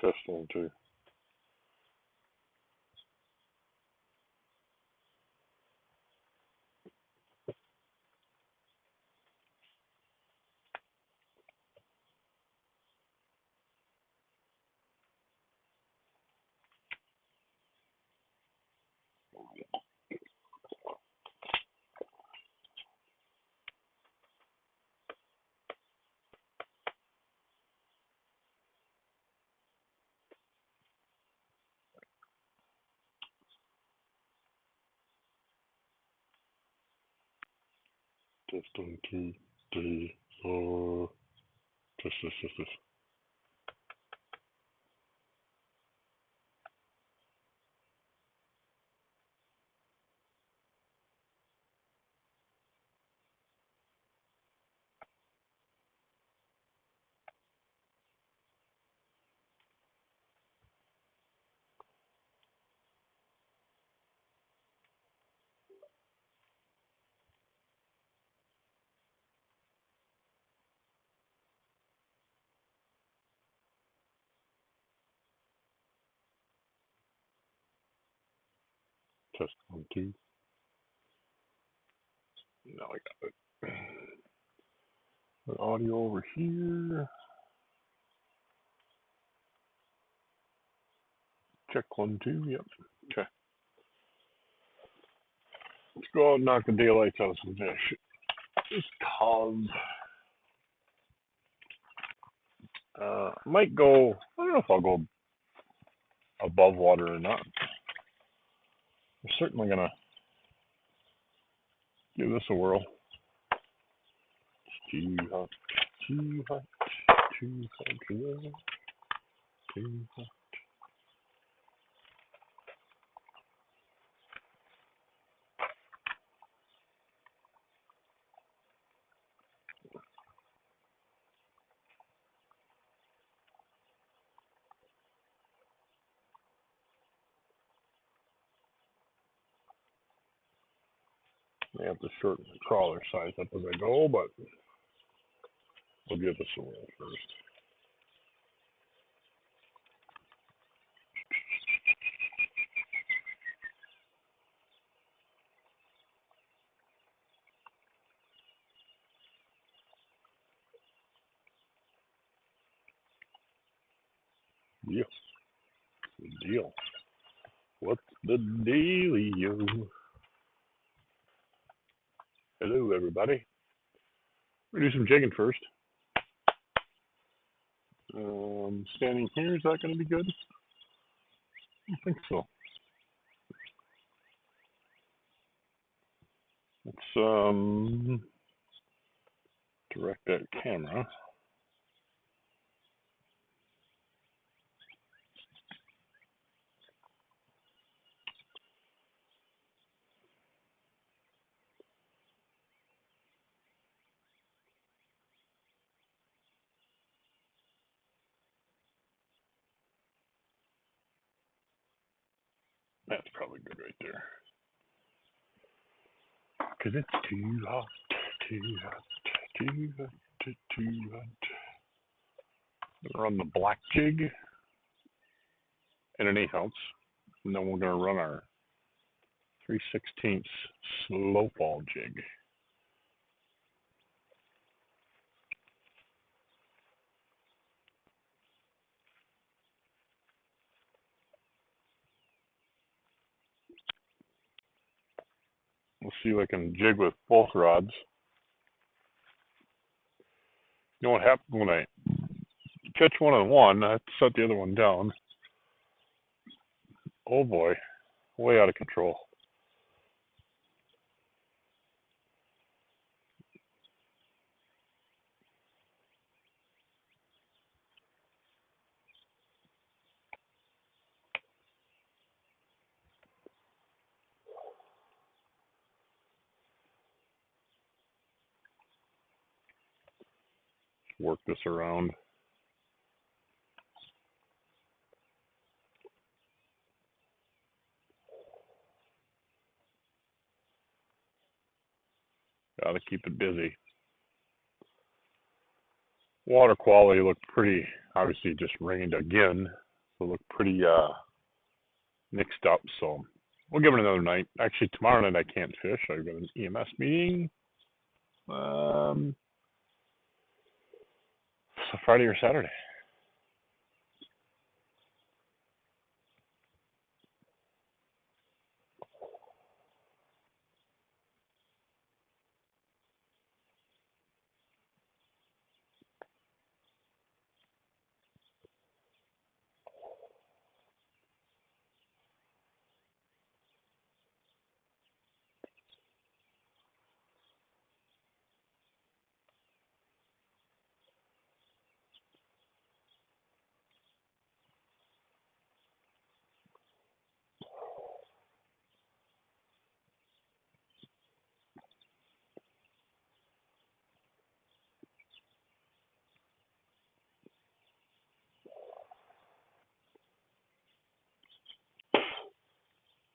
Test 1, 2. Test 1, 2, 3, 4. Test this. Test 1, 2. Now I got it. The audio over here. Check 1, 2. Yep. Okay. Let's go out and knock the daylights out of some fish. Just cause. Might go. I don't know if I'll go above water or not. I'm certainly gonna give this a whirl. It's too hot, too hot, too hot, too hot. I have to shorten the crawler size up as I go, but we'll give this a whirl first. Yes, the deal. What's the dealio? Hello, everybody. We're gonna do some jigging first. Standing here, is that going to be good? I think so. Let's direct that camera. That's probably good right there. Because it's too hot, too hot, too hot, too hot. We're run the black jig in an 1/8 ounce. And then we're going to run our 3/16 slow fall jig. We'll see if I can jig with both rods. You know what happens when I catch one on one, I have to set the other one down. Oh boy, way out of control. Work this around. Gotta keep it busy. Water quality looked pretty, obviously just rained again. So look pretty mixed up. So we'll give it another night. Actually, tomorrow night I can't fish. I've got an EMS meeting. So Friday or Saturday.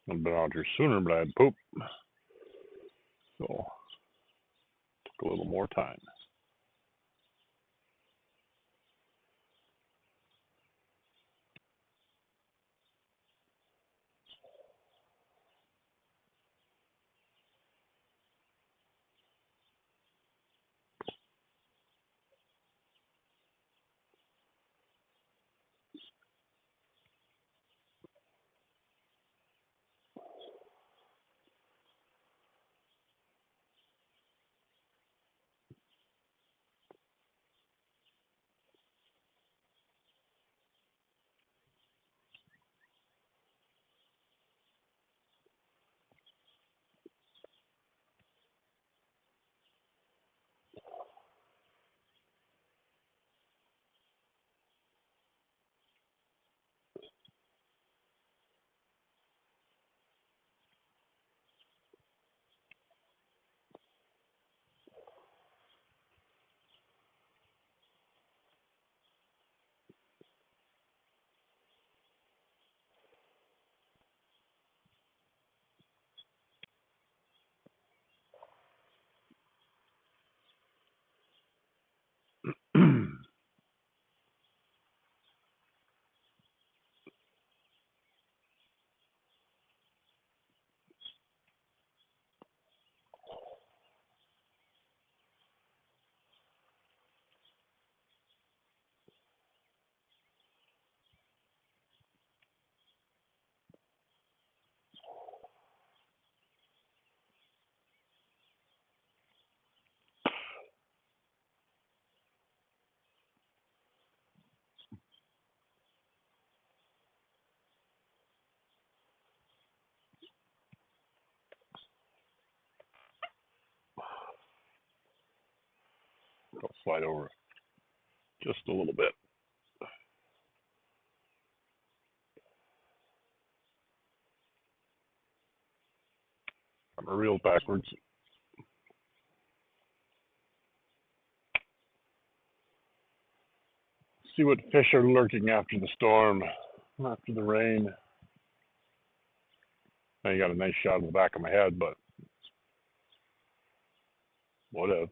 I'd have been out here sooner, but I had poop. So took a little more time. I'll slide over just a little bit. I'm gonna reel backwards. See what fish are lurking after the storm, after the rain. Now you got a nice shot of the back of my head, but whatever.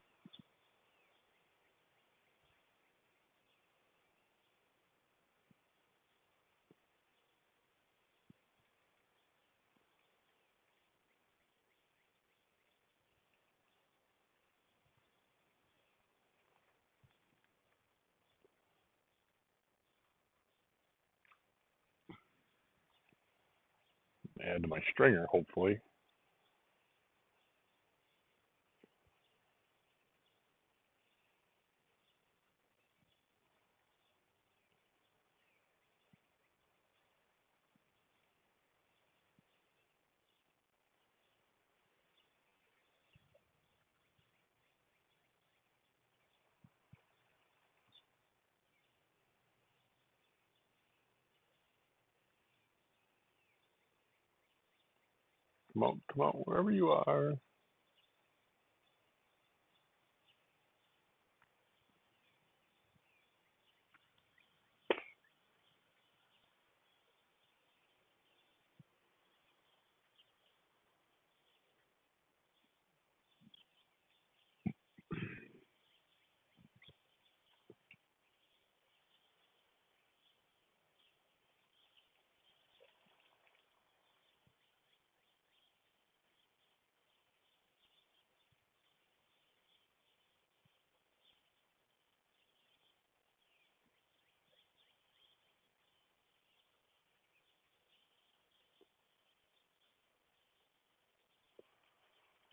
Add to my stringer, hopefully. Come out, wherever you are.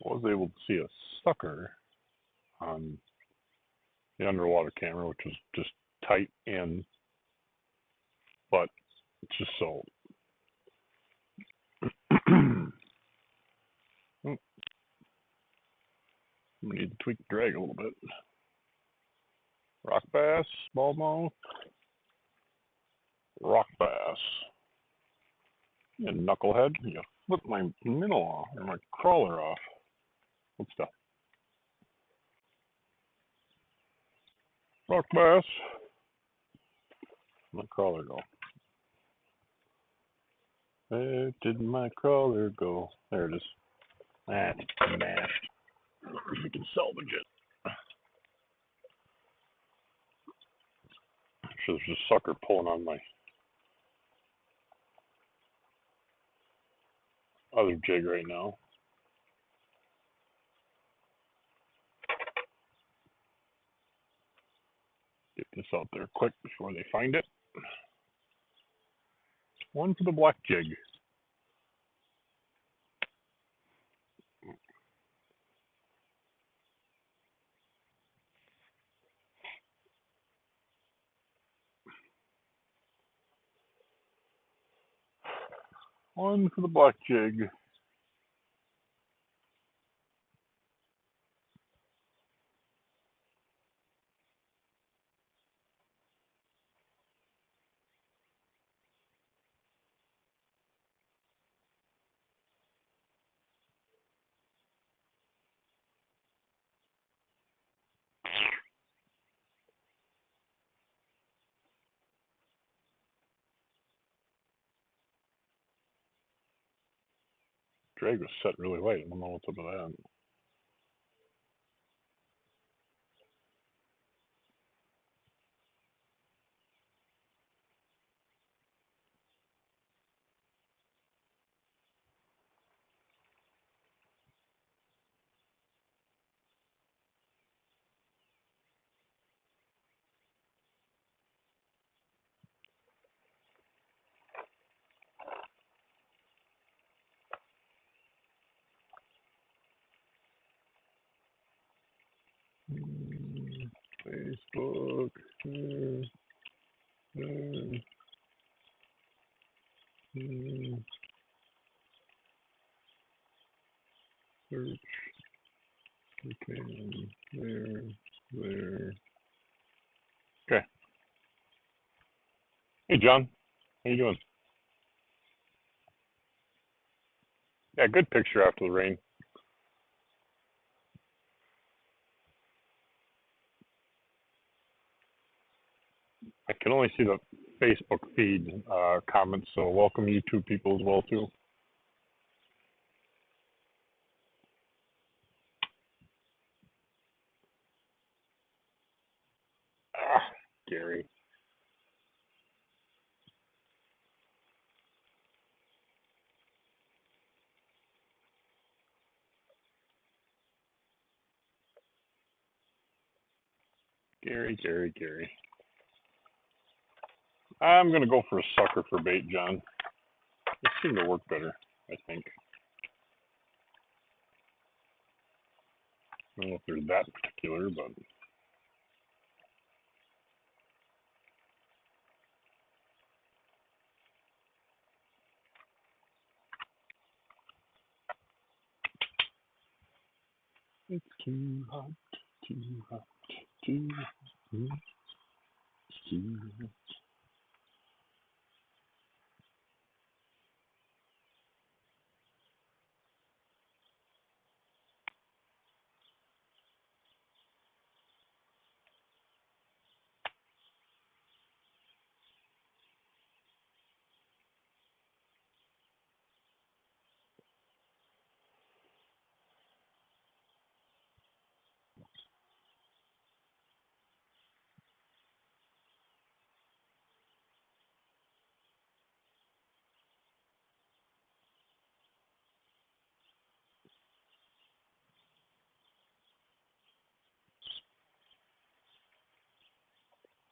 was able to see a sucker on the underwater camera, which was just tight in, but it's just so. We need to tweak the drag a little bit. Rock bass, smallmouth, rock bass, and knucklehead. You flip my minnow off, or my crawler off. What's that? Rock bass. My crawler go? Where did my crawler go? There it is. That's mashed. I wonder if we can salvage it. So there's a sucker pulling on my other jig right now. Get this out there quick before they find it. One for the black jig. One for the black jig. Drag was set really light. I don't know what's up with that. Facebook. Search. Okay. There. Okay. Hey, John. How you doing? Yeah, good picture after the rain. I can only see the Facebook feed comments, so welcome YouTube people as well too. Gary. Gary. I'm gonna go for a sucker for bait, John. This seemed to work better, I think. I don't know if they're that particular, but it's too hot, too hot, too hot, too hot.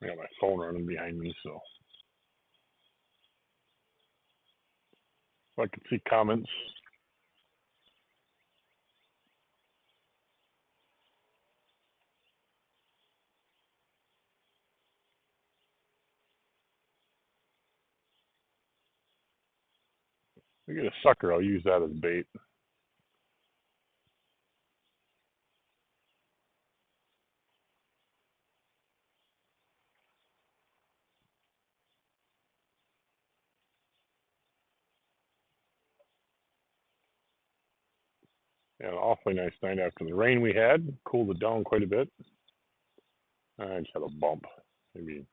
I got my phone running behind me, so if I could see comments. I get a sucker, I'll use that as bait. Yeah, an awfully nice night after the rain we had. Cooled it down quite a bit. I just had a bump. Maybe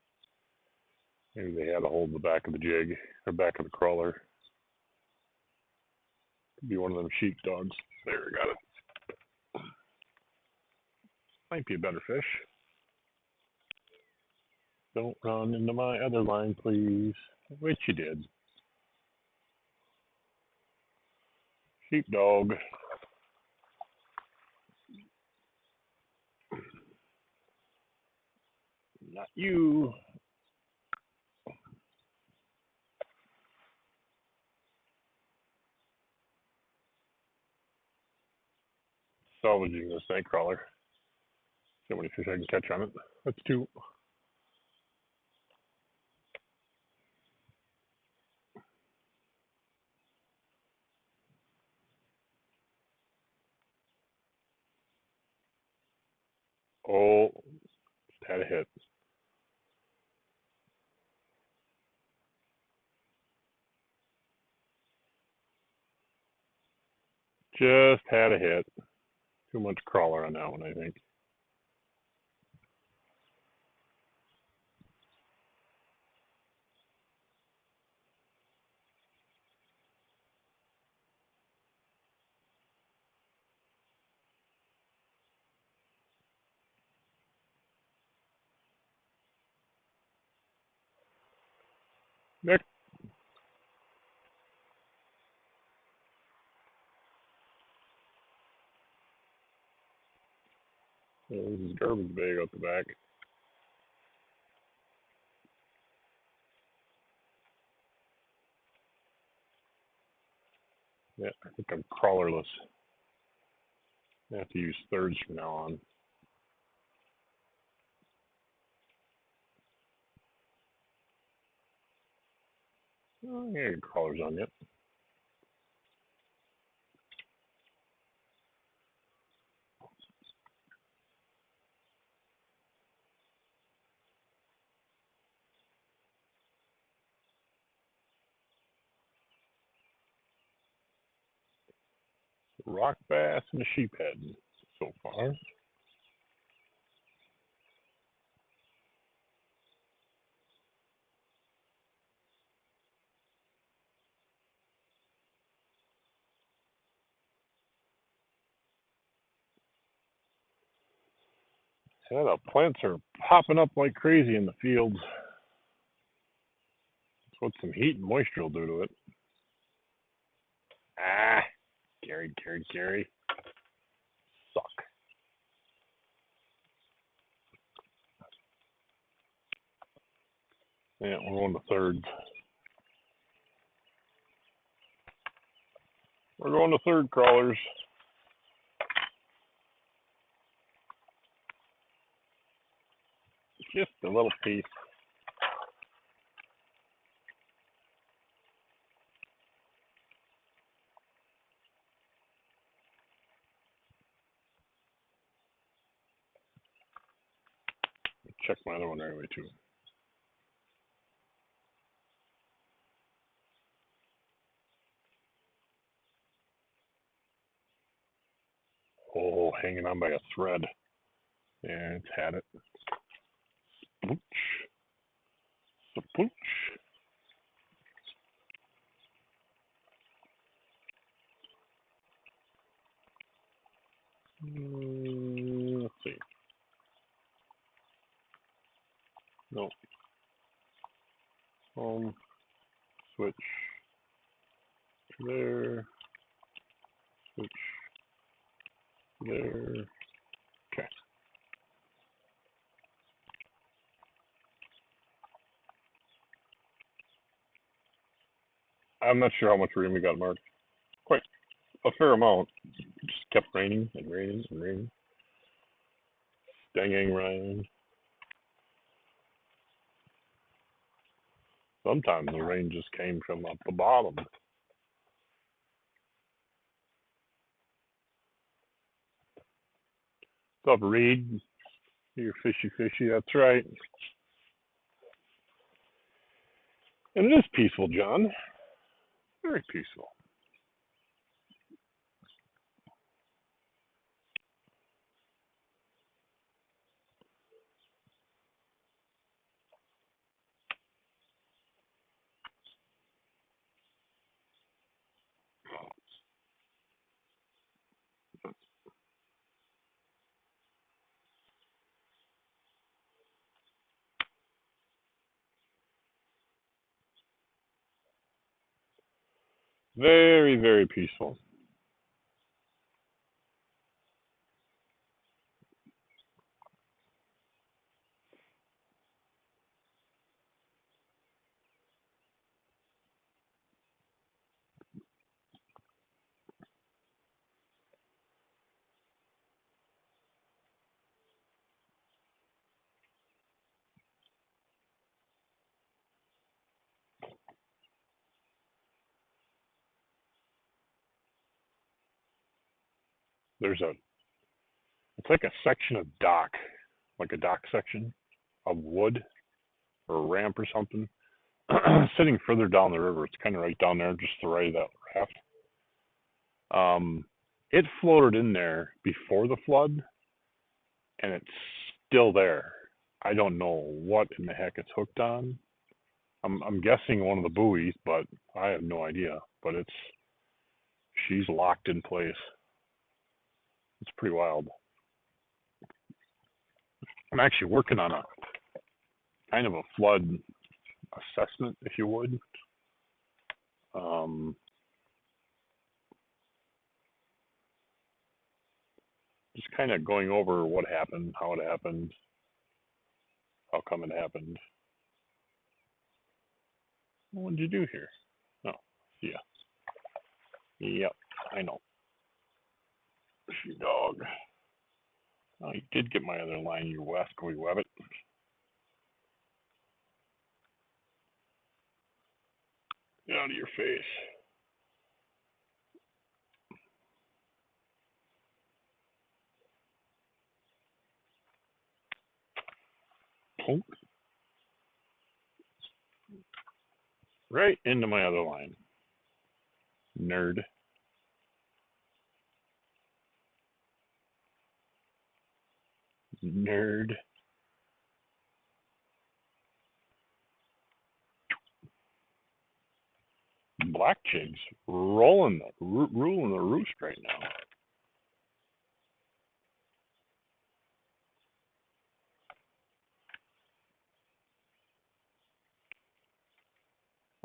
they had a hold of the back of the jig or back of the crawler. Could be one of them sheepdogs. There, got it. Might be a better fish. Don't run into my other line, please. Which you did. Sheepdog. Not you. Salvaging this night crawler. See how many fish I can catch on it. That's 2. Oh, just had a hit. Just had a hit. Too much crawler on that one, I think. Next. Oh, this is garbage bag out the back. Yeah, I think I'm crawlerless. I have to use thirds from now on. Oh, yeah, crawlers on yet. Rock bass and a sheephead so far. Yeah, the plants are popping up like crazy in the fields. That's what some heat and moisture will do to it. Ah, Gary. Suck. Yeah, we're going to thirds. We're going to third crawlers. Just a little piece. Check my other one right away too. Oh, hanging on by a thread. Yeah, it's had it. Splooch. Splooch. Let's see. No. Switch to there. Switch to there. Okay. I'm not sure how much rain we got marked. Quite a fair amount. It just kept raining and raining and raining. Danging rain. Sometimes the rain just came from up the bottom. What's up, Reed? You're fishy. That's right. And it is peaceful, John. Very peaceful. Very peaceful. It's like a section of dock, like a dock section of wood or a ramp or something, sitting further down the river. It's kind of right down there, just to the right of that raft. It floated in there before the flood, and it's still there. I don't know what in the heck it's hooked on. I'm guessing one of the buoys, but I have no idea. But she's locked in place. It's pretty wild. I'm actually working on a kind of a flood assessment, if you would. Just kind of going over what happened, how it happened, how come it happened. What did you do here? Oh, yeah. Yep, I know. She dog. Oh, you did get my other line, you wascally wabbit. Get out of your face. Plunk. Right into my other line. Nerd. Nerd. Black chicks ruling the roost right now.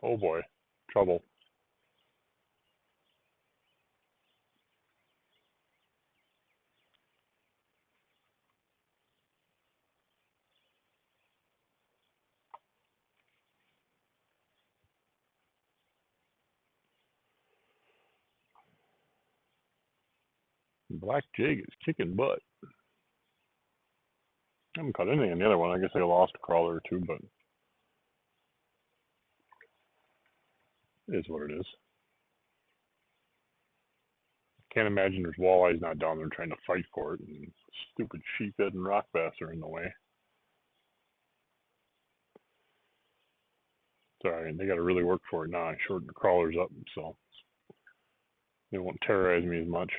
Oh boy, trouble. Black jig is kicking butt. I haven't caught anything on the other one. I guess I lost a crawler or two, but it is what it is. Can't imagine there's walleyes not down there trying to fight for it, and stupid sheephead and rock bass are in the way. Sorry, and they got to really work for it now. I shortened the crawlers up, so they won't terrorize me as much.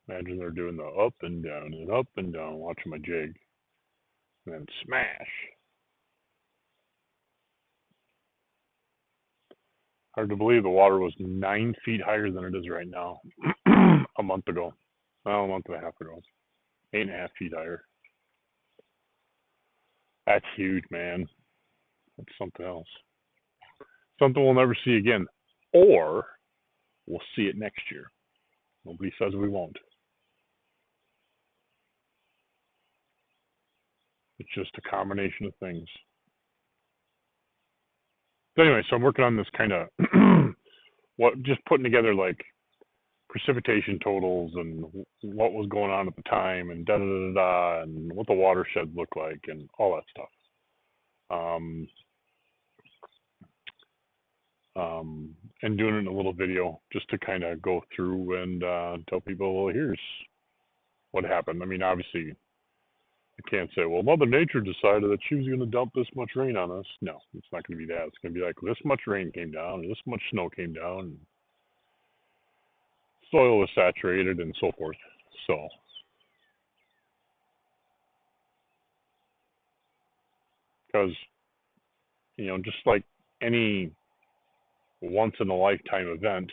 Imagine they're doing the up and down, watching my jig, and then smash. Hard to believe the water was 9 feet higher than it is right now. A month ago. Well, a month and a half ago. 8.5 feet higher. That's huge, man. That's something else. Something we'll never see again. Or we'll see it next year. Nobody says we won't. It's just a combination of things. So anyway, so I'm working on this kind of just putting together like precipitation totals and what was going on at the time and and what the watershed looked like and all that stuff. and doing it in a little video just to kind of go through and tell people, well, here's what happened. I mean, obviously, I can't say, well, Mother Nature decided that she was going to dump this much rain on us. No, it's not going to be that. It's going to be like this much rain came down, this much snow came down, and soil was saturated, and so forth. So, because, just like any once in a lifetime event,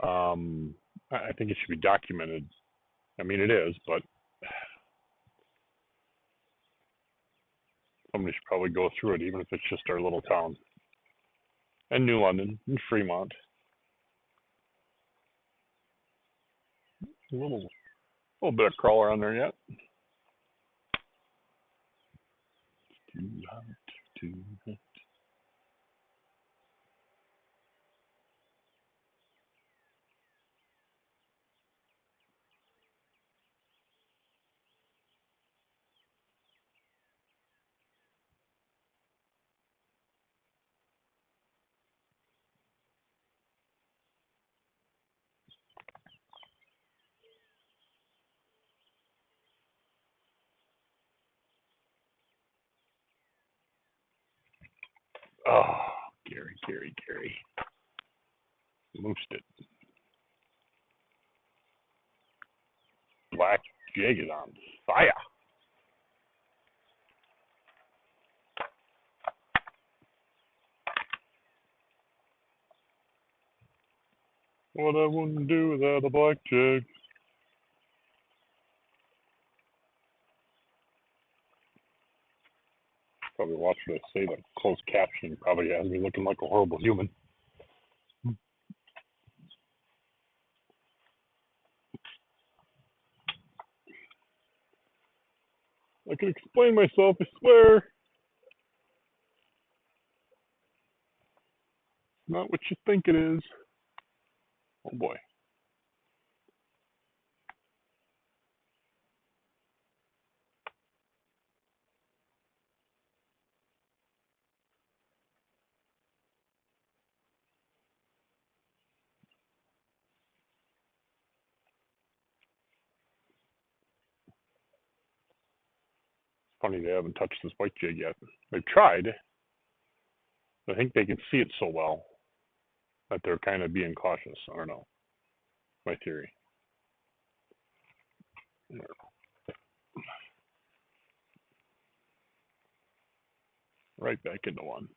I think it should be documented. I mean, it is, but somebody should probably go through it, even if it's just our little town. And New London, and Fremont. A little bit of crawler on there yet. Too hot, too hot. Oh, Gary. Moosed it. Black jig is on fire. What I wouldn't do without a black jig. Probably watch what I say. That closed captioning probably has me looking like a horrible human. I can explain myself, I swear. Not what you think it is. Oh boy. Funny they haven't touched this white jig yet. They've tried. I think they can see it so well that they're kind of being cautious. I don't know. My theory. Right back into one.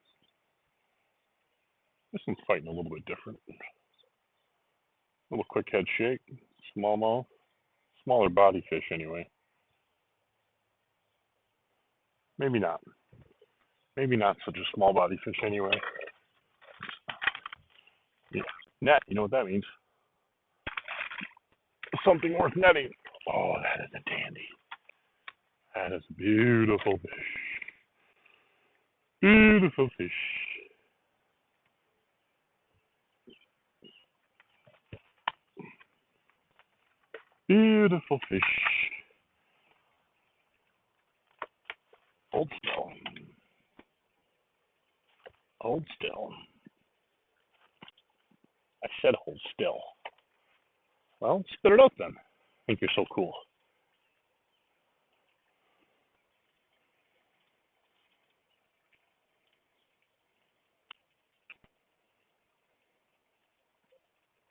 This one's fighting a little bit different. Little quick head shake, smallmouth, smaller body fish anyway. Maybe not. Maybe not such a small body fish anyway. Yeah. Net, you know what that means. Something worth netting. Oh, that is a dandy. That is a beautiful fish. Beautiful fish. Beautiful fish. Hold still. Hold still. I said hold still. Well, spit it out then. I think you're so cool.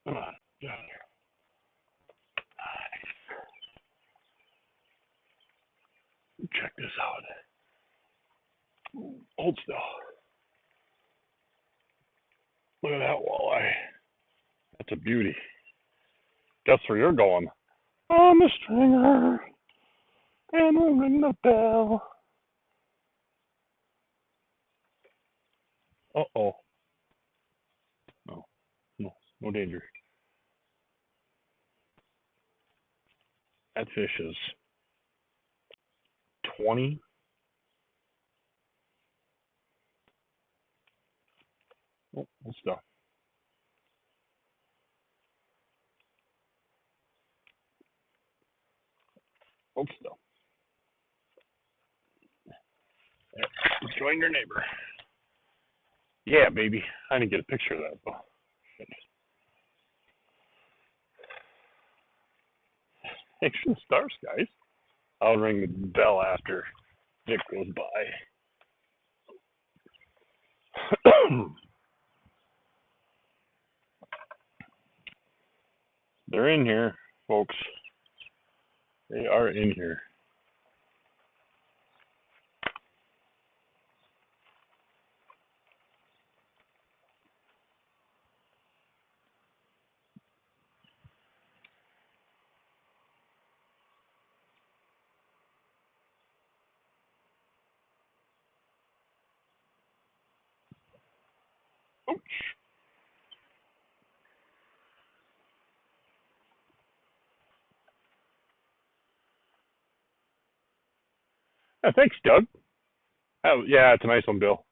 Come on, get out of here. Check this out. Hold still. Look at that walleye. That's a beauty. Guess where you're going? On the stringer. And we'll ring the bell. Uh-oh. No, no danger. That fish is 20. Oh, hold still. Hold still. Join your neighbor. Yeah, baby. I didn't get a picture of that though. Thanks for the stars, guys. I'll ring the bell after Nick goes by. They're in here, folks. They are in here. Ouch. Thanks, Doug. Oh, yeah, it's a nice one, Bill.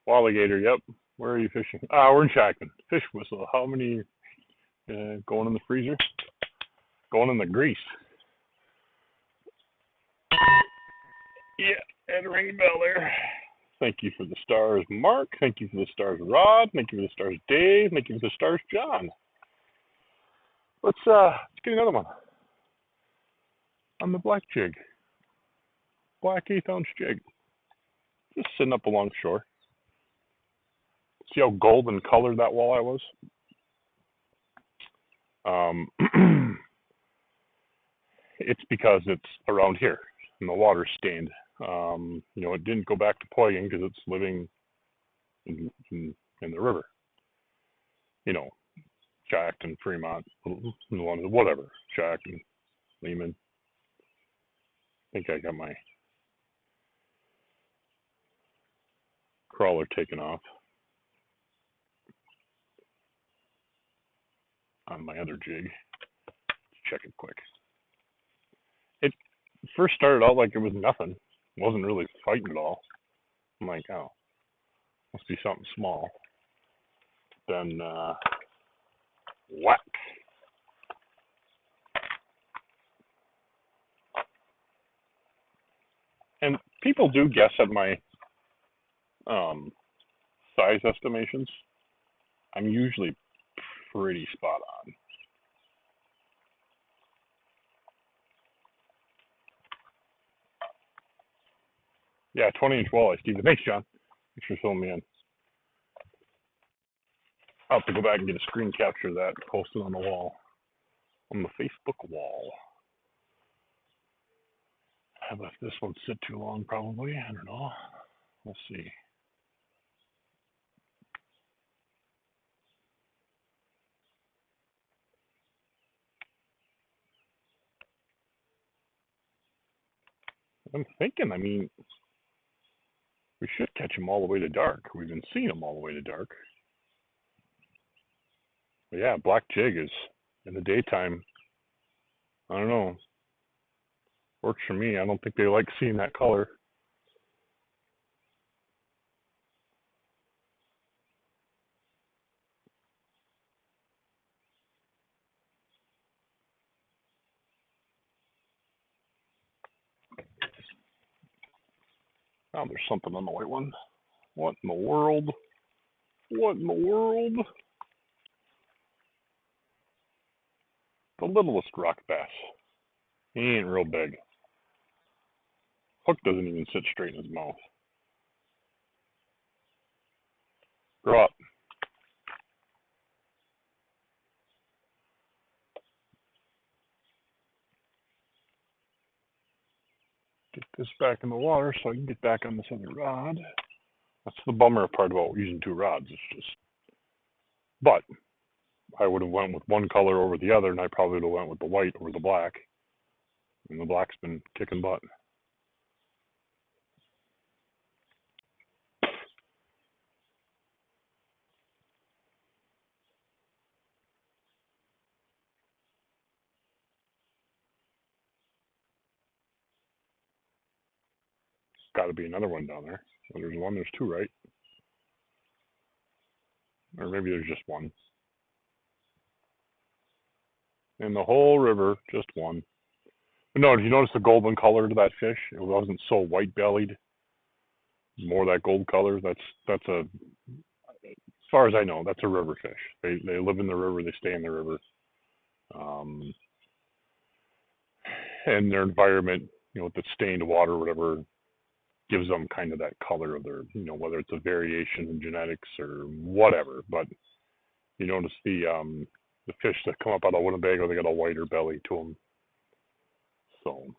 Alligator, yep. Where are you fishing? We're in Shiocton. Fish whistle. How many going in the freezer? Going in the grease. Yeah, and ring the bell there. Thank you for the stars, Mark. Thank you for the stars, Rod. Thank you for the stars, Dave. Thank you for the stars, John. Let's get another one on the black jig. Black 1/8 ounce jig. Just sitting up along shore. See how golden colored that walleye was? It's because it's around here and the water's stained. It didn't go back to poiking because it's living in the river. Shiocton, Fremont, whatever. Shiocton, Lehman. I think I got my crawler taken off on my other jig. Let's check it quick. It first started out like it was nothing. It wasn't really fighting at all. I'm like, oh, must be something small. Then whack. And people do guess at my size estimations. I'm usually pretty spot on. Yeah, 20-inch walleye, Steven. Thanks, John. Thanks for filling me in. I'll have to go back and get a screen capture of that posted on the wall, on the Facebook wall. I've left this one sit too long, probably. I don't know. We'll see. I'm thinking, we should catch them all the way to dark. We've been seeing them all the way to dark. But yeah, black jig is in the daytime. I don't know. Works for me. I don't think they like seeing that color. Oh, there's something on the white one. What in the world? What in the world? The littlest rock bass. He ain't real big. Hook doesn't even sit straight in his mouth. Grow up. Get this back in the water so I can get back on this other rod. That's the bummer part about using two rods. But I would have went with one color over the other, and I probably would have went with the white over the black. And the black's been kicking butt. Got to be another one down there. Well, there's one. There's two, right? Or maybe there's just one. In the whole river, just one. But no, did you notice the golden color to that fish? It wasn't so white bellied. more of that gold color, that's a, as far as I know, that's a river fish. They live in the river, they stay in the river, um, and their environment, with the stained water, or whatever, gives them kind of that color of their, whether it's a variation in genetics or whatever. But you notice the fish that come up out of Winnebago, they got a whiter belly to them. So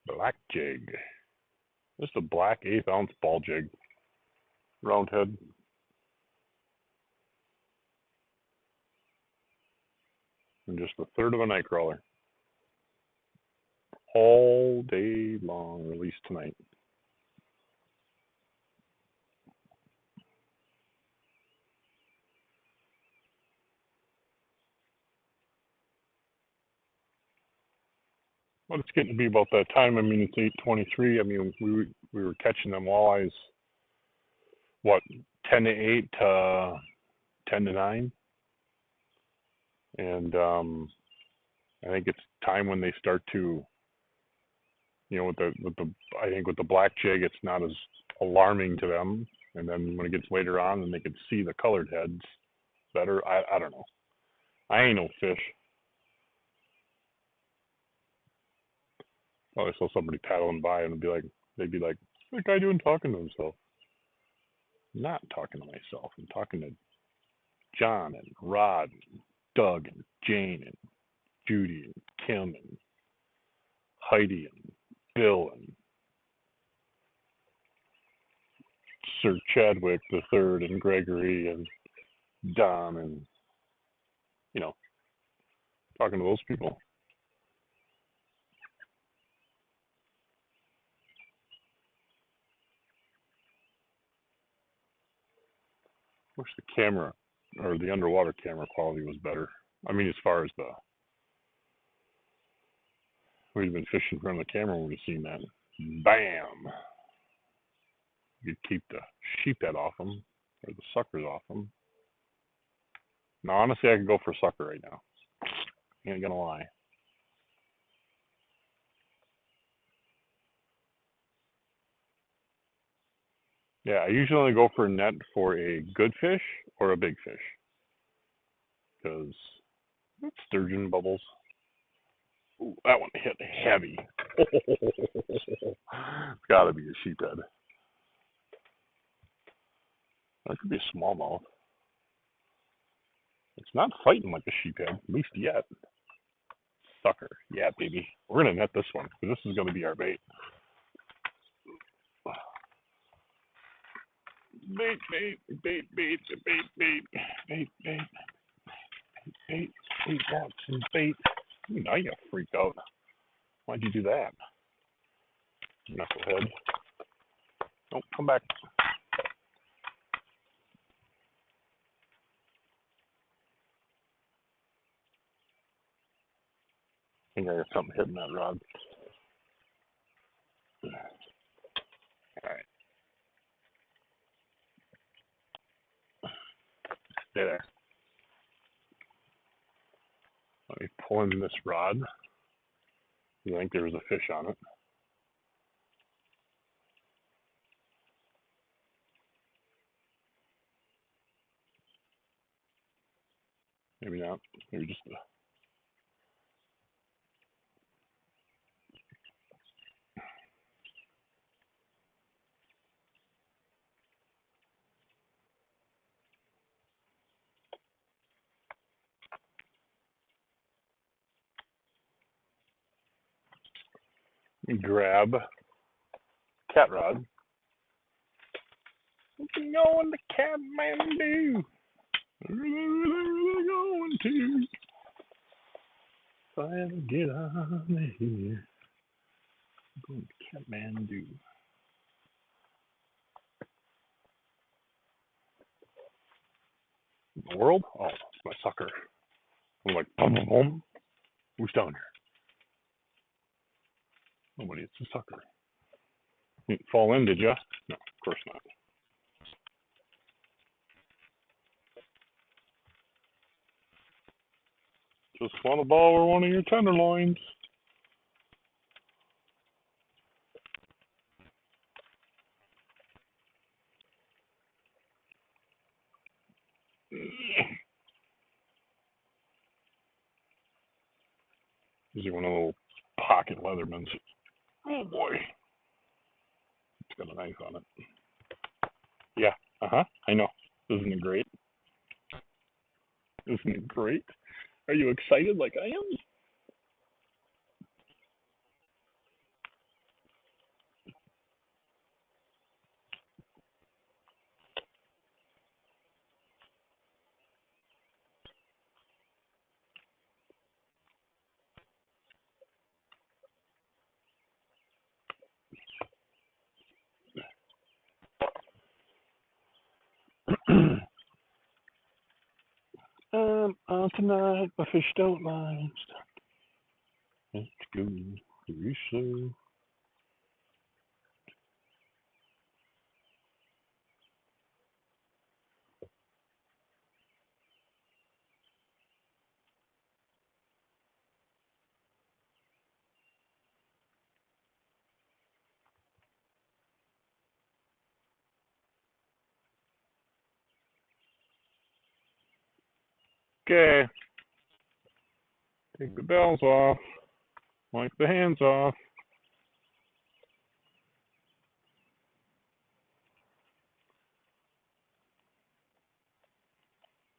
black jig. Just a black 1/8 ounce ball jig, round head. And just a third of a night crawler. All day long, release tonight. Well, it's getting to be about that time. I mean, it's 8:23. I mean, we were catching them walleyes, what, 10 to 8 to 10 to 9, and I think it's time when they start to, with the I think with the black jig, it's not as alarming to them, and then when it gets later on, and they can see the colored heads better. I don't know. I ain't no fish. Oh, I saw somebody paddling by and they'd be like, what's that guy doing talking to himself? I'm not talking to myself. I'm talking to John and Rod and Doug and Jane and Judy and Kim and Heidi and Bill and Sir Chadwick the Third and Gregory and Don and, talking to those people. Wish the camera or the underwater camera quality was better. I mean, as far as we'd been fishing from the camera, we'd have seen that. Bam! You'd keep the sheephead off them or the suckers off them. Now, honestly, I could go for sucker right now. Ain't gonna lie. Yeah, I usually only go for a net for a good fish or a big fish. Because sturgeon bubbles. Ooh, that one hit heavy. It's gotta be a sheephead. That could be a smallmouth. It's not fighting like a sheephead, at least yet. Sucker. Yeah, baby. We're gonna net this one, because this is gonna be our bait. Bait, bait, bait, bait, bait, bait, bait, bait, bait, bait, Watson, bait. Now you got freaked out. Why'd you do that? Knucklehead. Don't come back. I think I got something hitting that rod. Alright. Stay there. Let me pull in this rod. I think there was a fish on it. Maybe not. Maybe just grab cat rod. What you going to Kathmandu? Really going to? If I ever get on here, I'm going to Kathmandu. The world? Oh, it's my sucker. I'm like, boom, boom, boom. Who's down here? Nobody. It's a sucker. You didn't fall in, did you? No, of course not. Just want a ball or one of your tenderloins. Is he one of the little pocket Leathermans? Oh boy. It's got a knife on it. Yeah, I know. Isn't it great? Isn't it great? Are you excited like I am? On tonight, my fish don't mind. Let's go very slow. Okay, take the bells off, wipe the hands off,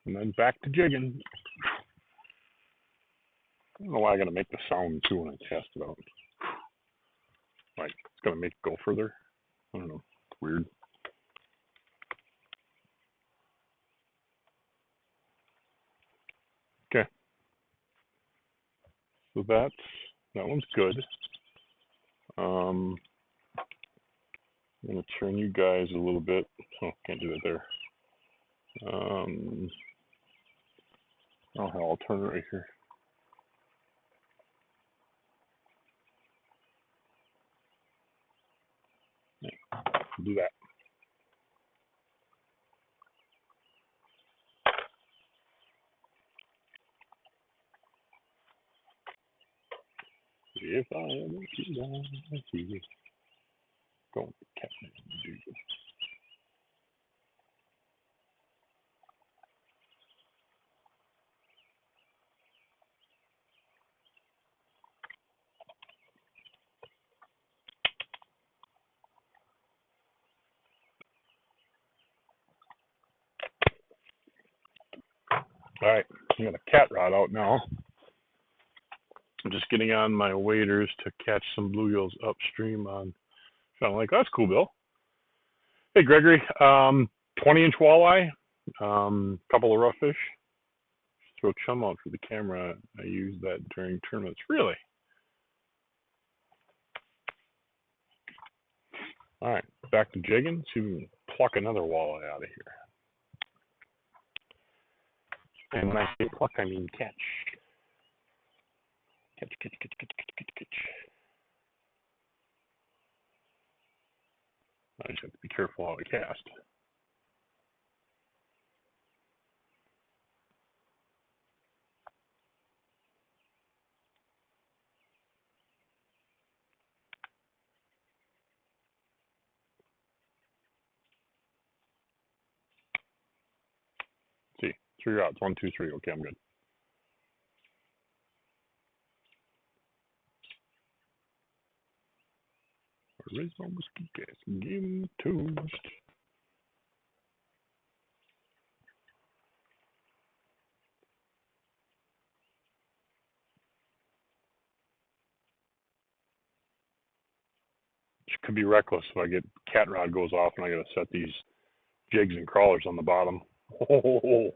and then back to jigging. I don't know why I gotta make the sound too when I cast it out. Like, it's gonna make it go further. I don't know. It's weird. Okay. So that one's good. I'm gonna turn you guys a little bit. Oh, can't do that there. Oh hell, I'll turn it right here. Yeah, I'll do that. If I ever see down, I see you. Don't catch me, do you? All right, I got a cat rod out now. I'm just getting on my waders to catch some bluegills upstream on. Sound like that's cool, Bill. Hey, Gregory. 20-inch walleye, couple of rough fish. Throw chum out for the camera. I use that during tournaments. Really? All right, back to jigging. See if we can pluck another walleye out of here. And when I say pluck, I mean catch. Catch, catch, catch, catch, catch, catch, catch. I just have to be careful how I cast. See, 3 rods. 1, 2, 3. Okay, I'm good. Original whiskey cast. Game toast. Which could be reckless if I get cat rod goes off and I gotta set these jigs and crawlers on the bottom. Oh,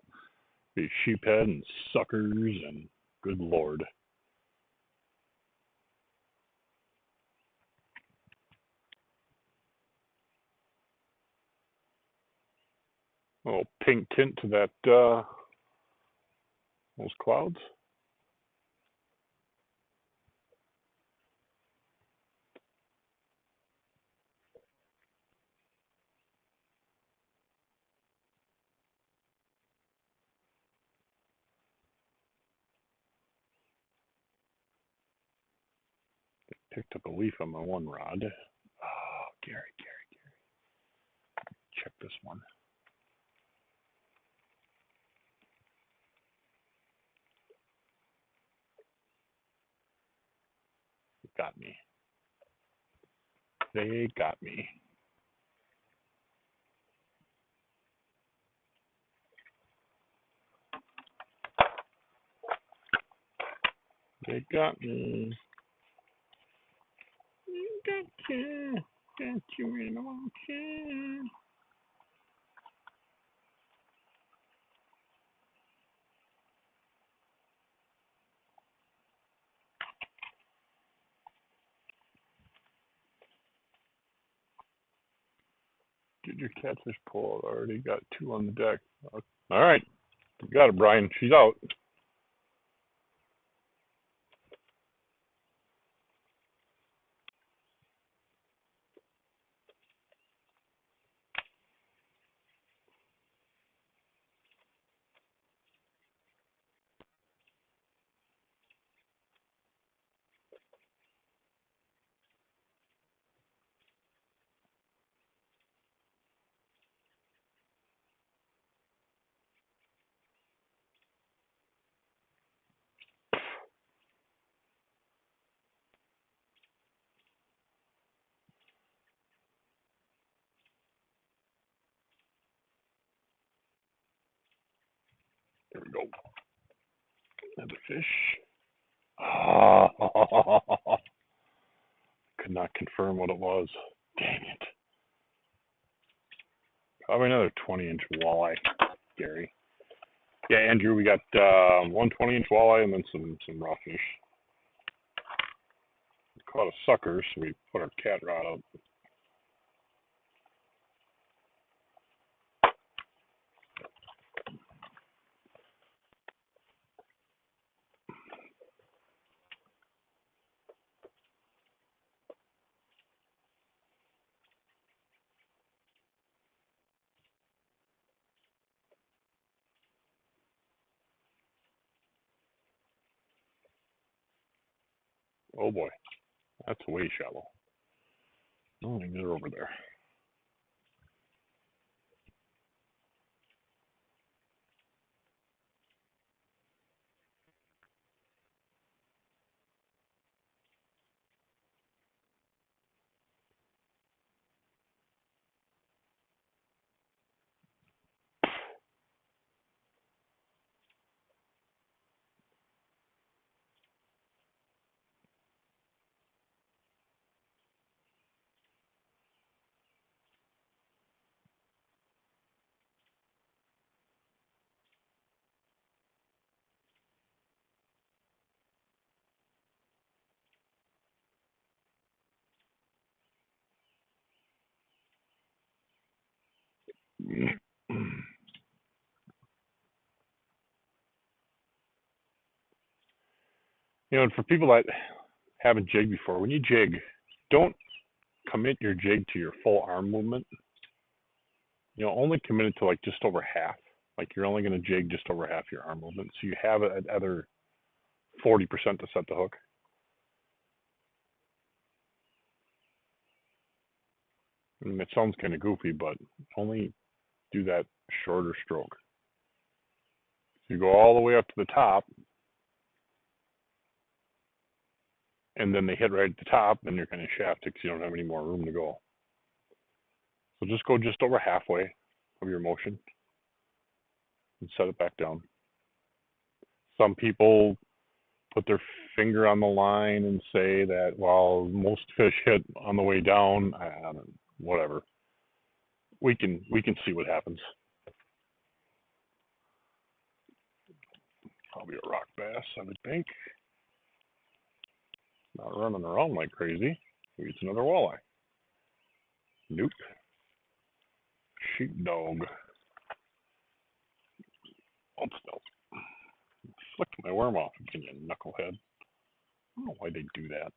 these sheephead and suckers and good lord. Oh, pink tint to that those clouds. picked up a leaf on my one rod. Oh, Gary. Check this one. Got me. They got me. They got me. Got you in a mountain. Did your catfish pull? I already got 2 on the deck. All right. You got it, Brian. She's out. There we go. Another fish. Oh, could not confirm what it was. Dang it. Probably another 20-inch walleye, Gary. Yeah, Andrew, we got 1 20-inch walleye and then some raw fish. We caught a sucker, so we put our cat rod out. Oh boy, that's way shallow. Oh, they're over there. You know, and for people that haven't jigged before, when you jig, don't commit your jig to your full arm movement. You know, only commit it to like just over half. Like you're only going to jig just over half your arm movement, so you have an other 40% to set the hook. I mean, it sounds kind of goofy, but only do that shorter stroke. So you go all the way up to the top, and then they hit right at the top, then you're kind of shafted because you don't have any more room to go. So just go just over halfway of your motion and set it back down. Some people put their finger on the line and say that, well, most fish hit on the way down. I don't know, whatever. We can see what happens. Probably a rock bass, I would think. Not running around like crazy. Maybe it's another walleye. Nope. Sheepdog. Hold still. Flick my worm off again, you knucklehead. I don't know why they do that.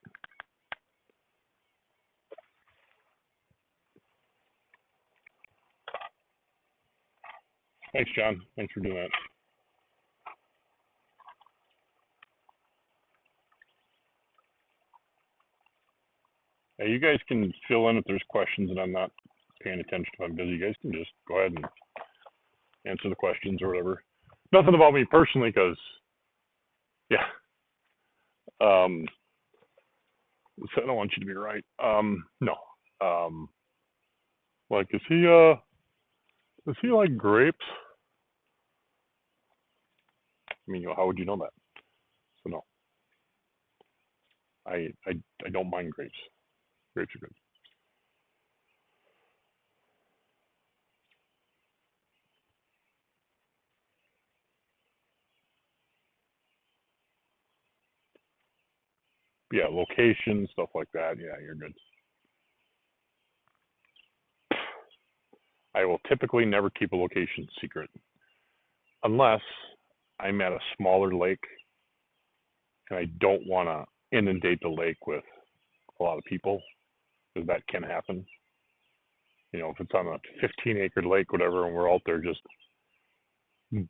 Thanks, John. Thanks for doing that. you guys can fill in if there's questions and I'm not paying attention if I'm busy. You guys can just go ahead and answer the questions or whatever. Nothing about me personally, because yeah, I don't want you to be right. No. Like, does he like grapes? I mean, how would you know that? So no, I don't mind grapes. Grapes are good. Yeah, location, stuff like that. Yeah, you're good. I will typically never keep a location secret unless I'm at a smaller lake and I don't want to inundate the lake with a lot of people, because that can happen. If it's on a 15-acre lake, whatever, and we're out there just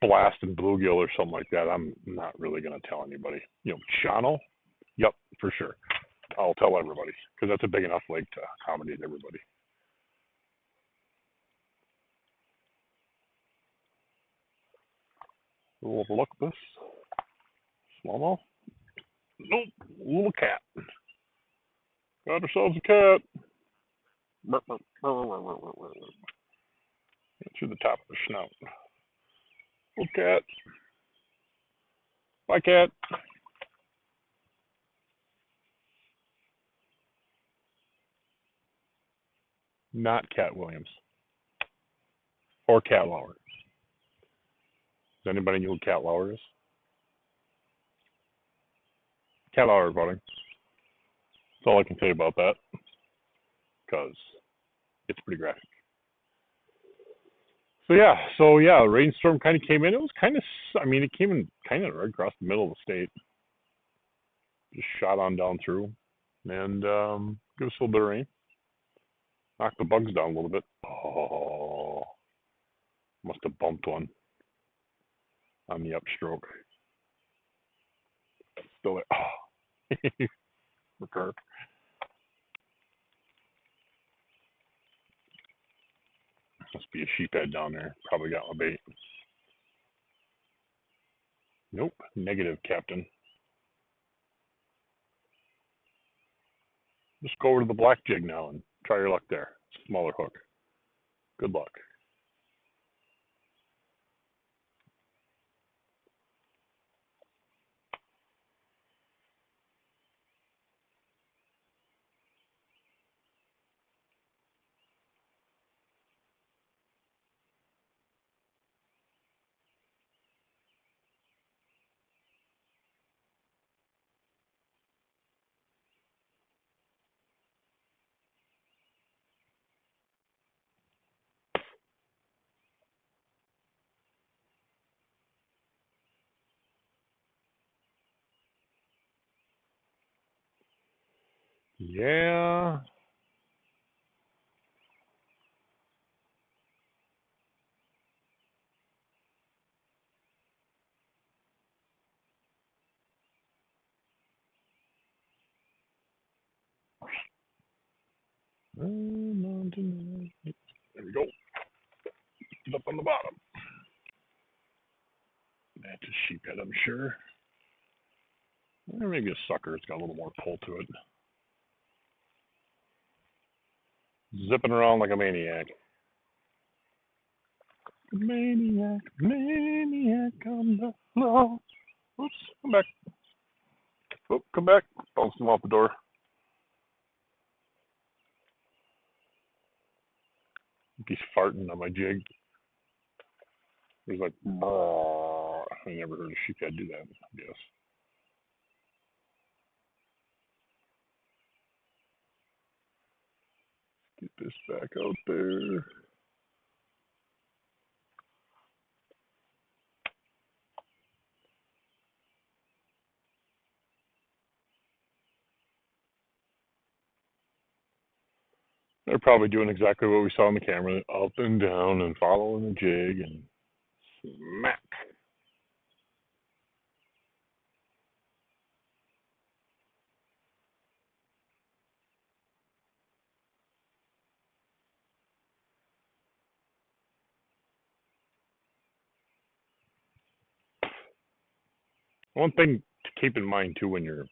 blasting bluegill or something like that, I'm not really going to tell anybody. Channel, yep, for sure. I'll tell everybody, because that's a big enough lake to accommodate everybody. We'll overlook this. Smallmouth. Nope. Little cat. Got ourselves a cat. Through the top of the snout. Little cat. Bye, cat. Not Cat Williams. Or Cat Lauer. Does anybody know who Cat Lauer is? Cat Lauer, buddy. That's all I can say about that, because it's pretty graphic. So rainstorm kind of came in. It was kind of, it came in kind of right across the middle of the state. Just shot on down through, and give us a little bit of rain. Knocked the bugs down a little bit. Oh, must have bumped one on the upstroke. Still there. Oh, recur. Must be a sheephead down there. Probably got my bait. Nope. Negative, Captain. Just go over to the black jig now and try your luck there. Smaller hook. Good luck. Yeah. There we go. It's up on the bottom. That's a sheephead, I'm sure. Or maybe a sucker. It's got a little more pull to it. Zipping around like a maniac. Maniac, maniac on the floor. Oops, come back. Oop, come back. Bounced him off the door. He's farting on my jig. He's like, brrr. I never heard a sheephead do that, I guess. Get this back out there. They're probably doing exactly what we saw on the camera, up and down and following the jig and smack. One thing to keep in mind too when you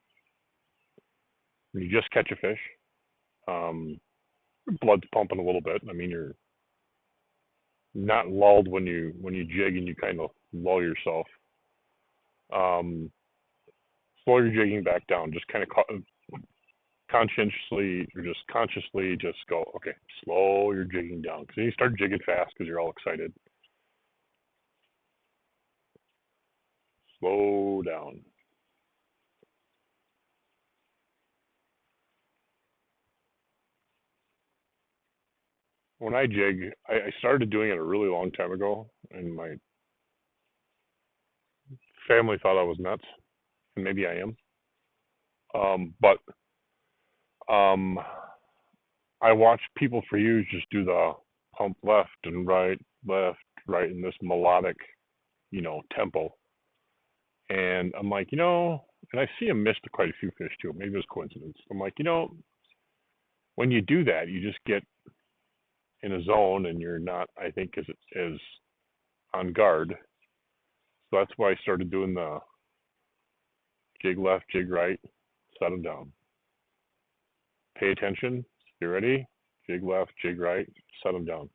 just catch a fish, um, your blood's pumping a little bit. I mean, you're not lulled when you jig and you kind of lull yourself. Um, Slow your jigging back down. Just kind of conscientiously or just consciously just go, okay, slow your jigging down. Because you start jigging fast because you're all excited. Slow down. When I jig, I started doing it a really long time ago, and my family thought I was nuts, and maybe I am. But um, I watched people for years just do the pump left, right in this melodic, tempo. And I'm like, and I see him missed quite a few fish too. Maybe it was coincidence. I'm like, when you do that, you just get in a zone and you're not, I think, as on guard. So that's why I started doing the jig left, jig right, set them down. Pay attention. You ready? Jig left, jig right, set them down.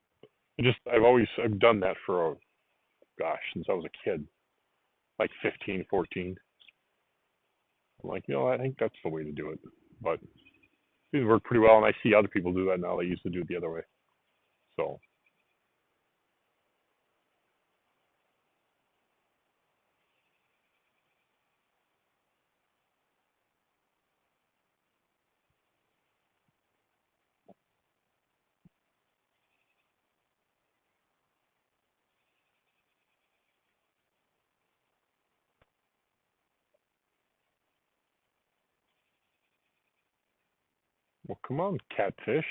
I've done that for, gosh, since I was a kid, like 15, 14. I'm like, I think that's the way to do it. But it worked pretty well, and I see other people do that now. They used to do it the other way. So well, come on, catfish.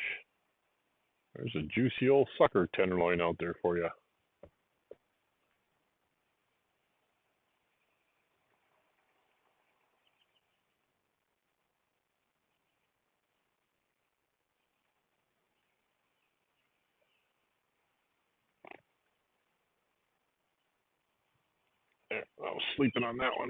There's a juicy old sucker tenderloin out there for you. There, I was sleeping on that one.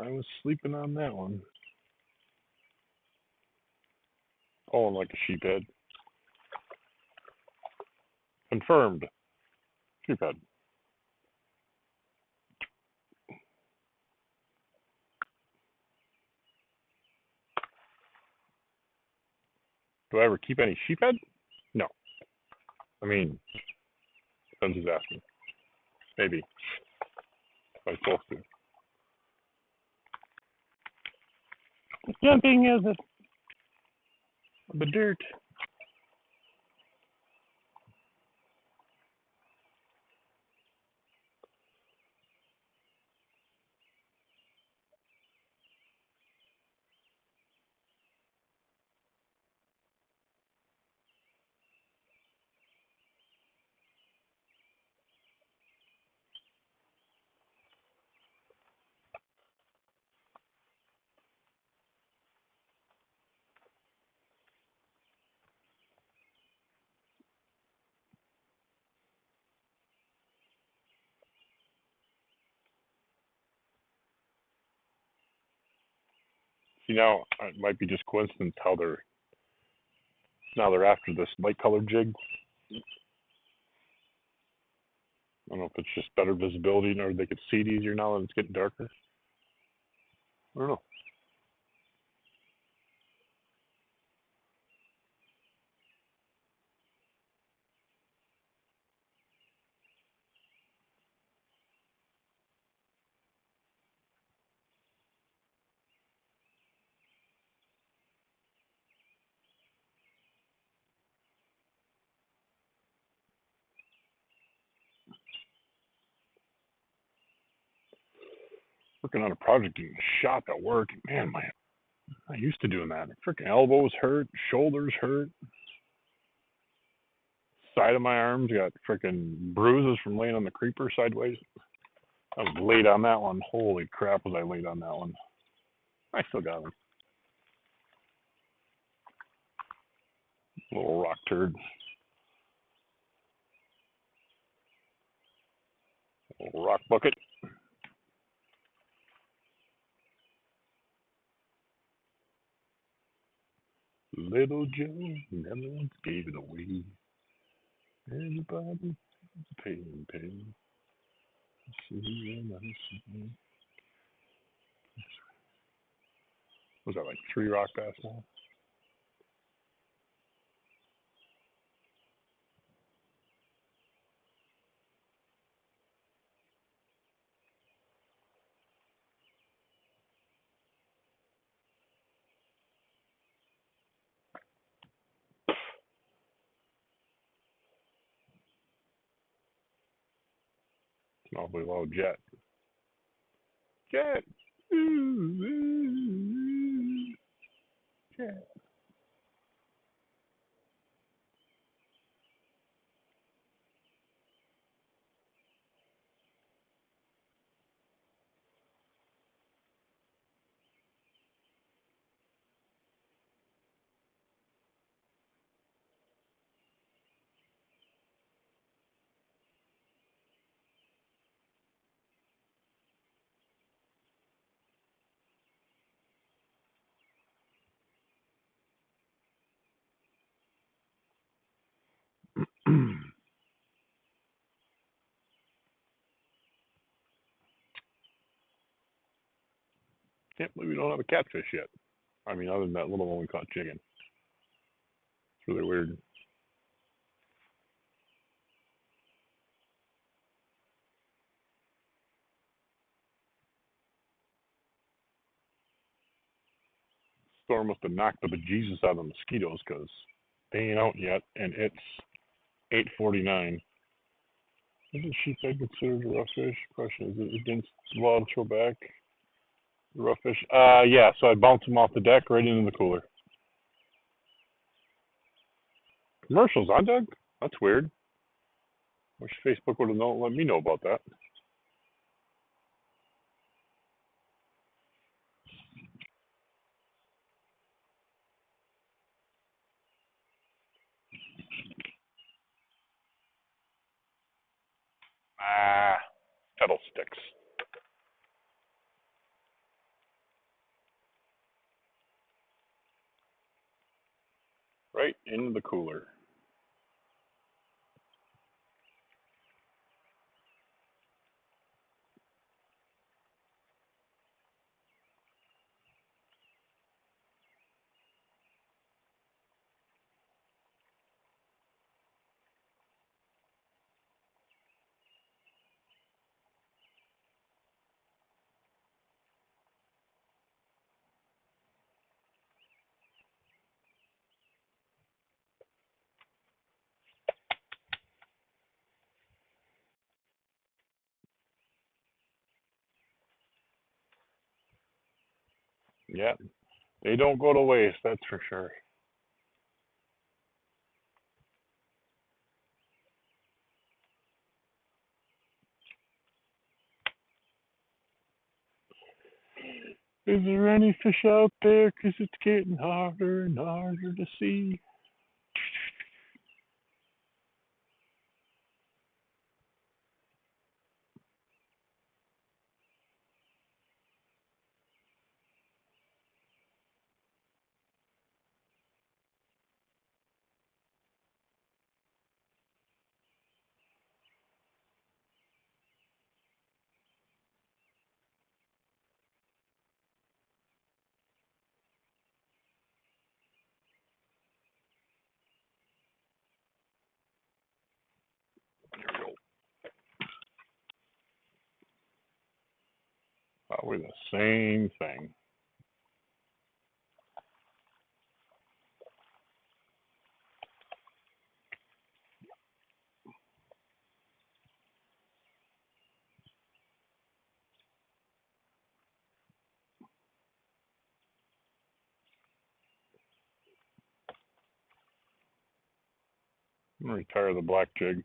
I was sleeping on that one. Pulling like a sheephead. Confirmed. Sheephead. Do I ever keep any sheephead? No. I mean, depends who's asking. Maybe. If I'm supposed to. Jumping is the dirt. See, now it might be just coincidence how they're after this light colored jig. I don't know if it's just better visibility or they could see it easier now that it's getting darker. I don't know. Working on a project and shop at work. Man, I used to doing that. Freaking elbows hurt, shoulders hurt, side of my arms got freaking bruises from laying on the creeper sideways. I was late on that one. Holy crap, was I late on that one? I still got him. Little rock turd. Little rock bucket. Little Joe never gave it away. Everybody paying. Was that like 3 rock bass now? It's an awfully low jet. Jet. Ooh, ooh, jet. Can't believe we don't have a catfish yet. I mean, other than that little one we caught chicken. It's really weird. Storm must have knocked the bejesus out of the mosquitoes because they ain't out yet, and it's 8:49. Isn't sheephead considered a rough fish? Question is it against the law to throw back the rough fish? Yeah. So I bounced them off the deck right into the cooler. Commercials on Doug? That's weird. Wish Facebook would have let me know about that. Ah, pedal sticks. Right into the cooler. Yeah, they don't go to waste, that's for sure. Is there any fish out there? 'Cause it's getting harder and harder to see. Probably the same thing. I'm gonna retire the black jig,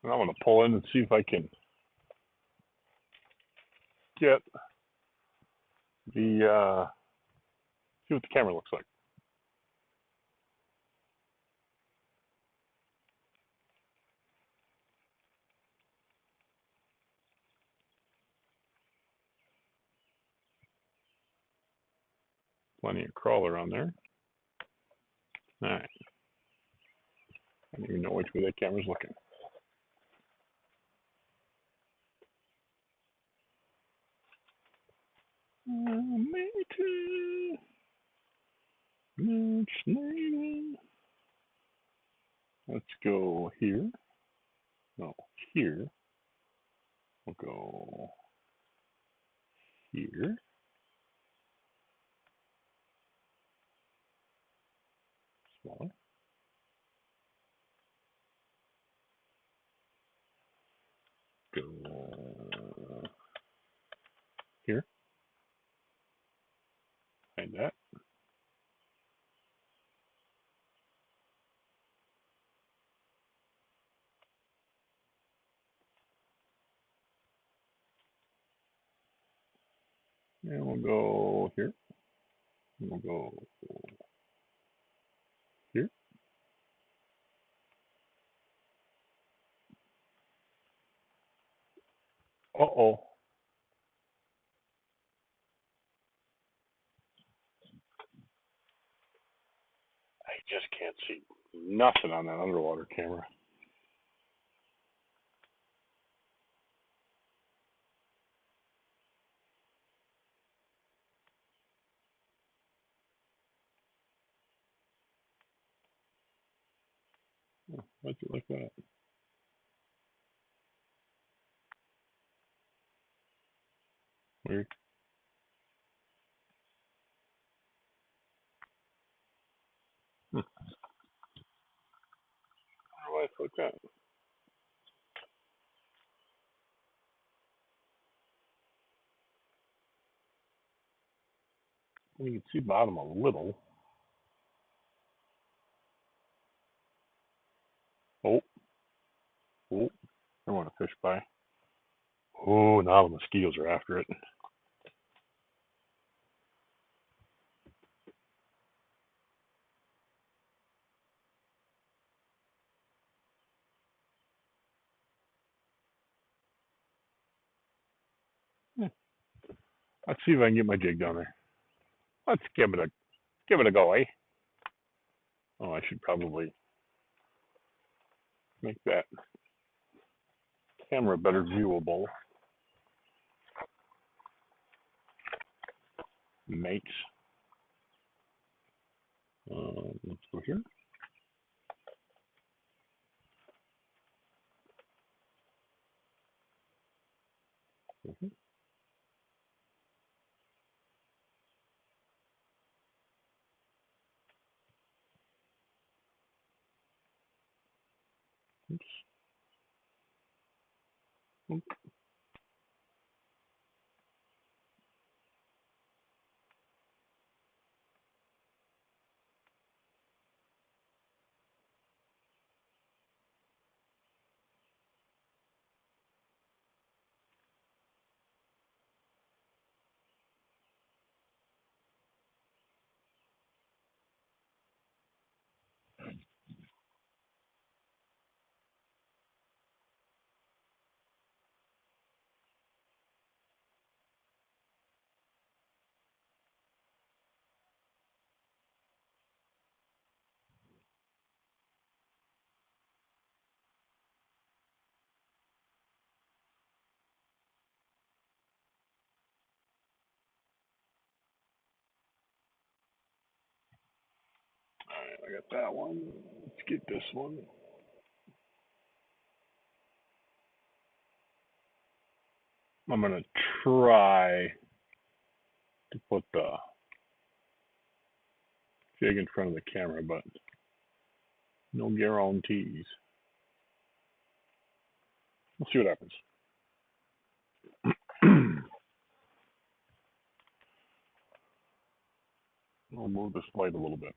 and I'm gonna pull in and see if I can get the see what the camera looks like. plenty of crawler on there. All right. I don't even know which way that camera's looking. Let's go here. No, here. We'll go here. Smaller. Go here. Like that. And we'll go here. And we'll go here. Uh-oh. I just can't see nothing on that underwater camera. Why'd you like that? Weird. Why it's like that? You can see bottom a little. Oh, oh, I want to fish by. Oh, now the mosquitoes are after it. Let's see if I can get my jig down there. Let's give it a go, eh? Oh, I should probably make that camera better viewable. Mates. Let's go here. Oops. Oops. All right, I got that one. Let's get this one. I'm gonna try to put the jig in front of the camera, but no guarantees. We'll see what happens. I'll move this light a little bit.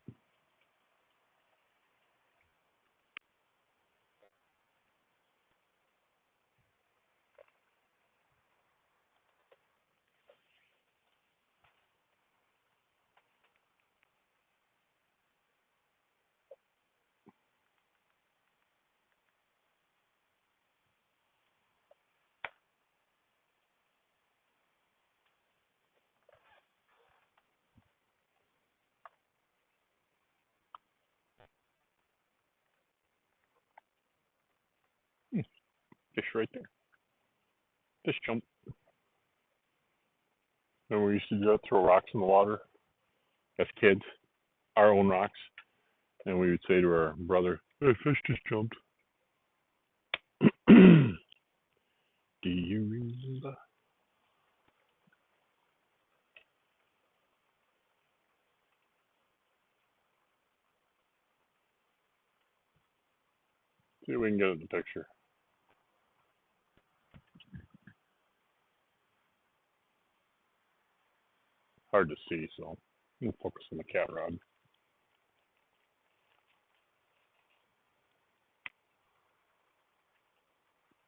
right there. Fish jump. And we used to do that, throw rocks in the water as kids, our own rocks. And we would say to our brother, "Hey, fish just jumped." Do you remember? See if we can get it in the picture. Hard to see, so we'll focus on the cat rod.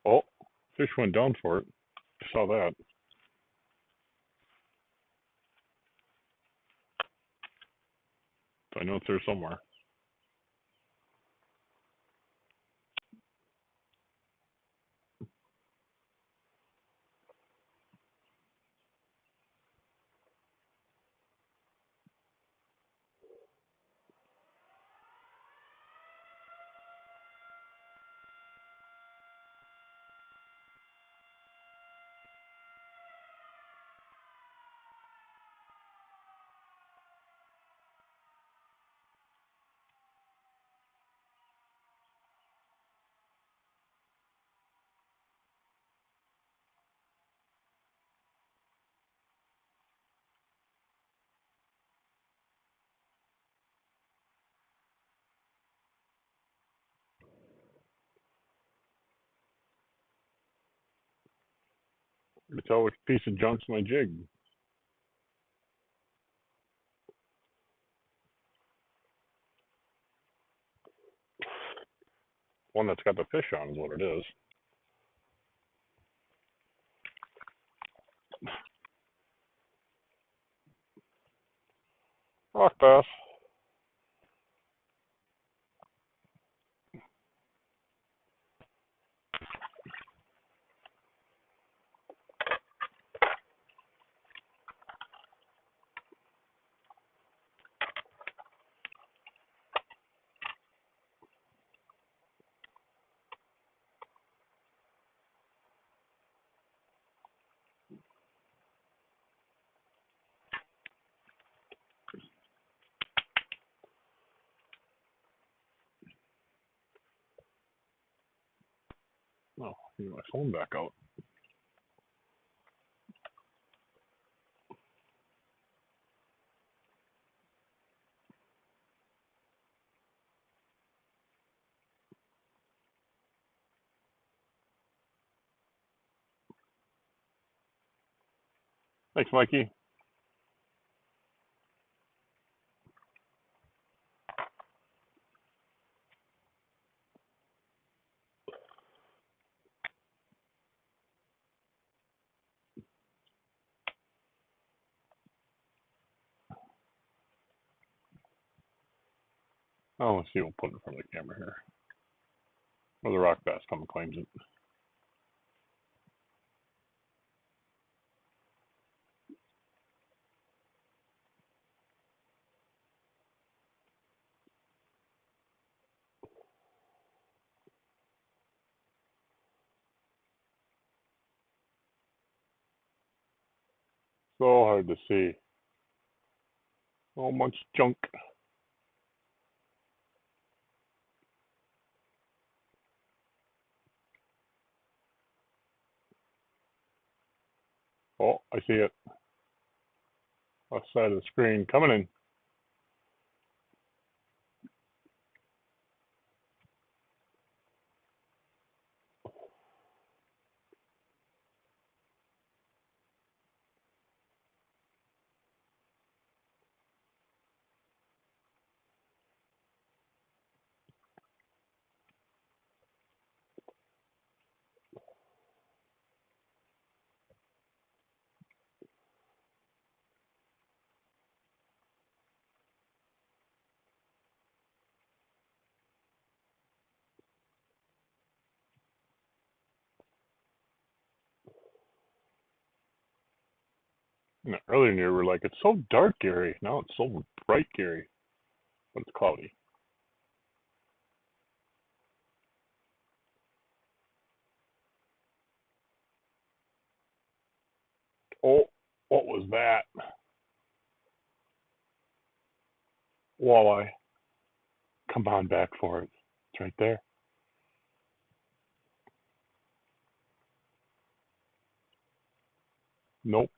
Oh, fish went down for it. Saw that. So I know it's there somewhere. You can tell which piece of junk's my jig. One that's got the fish on is what it is. Rock bass. Oh, get my phone back out. Thanks, Mikey. Oh, let's see. We'll put it in front of the camera here. Or the rock bass come and claims it. So hard to see. So much junk. Oh, I see it. Left side of the screen. Coming in. No, earlier in the year, we were like, it's so dark, Gary. Now it's so bright, Gary. But it's cloudy. Oh, what was that? Walleye. Come on back for it. It's right there. Nope.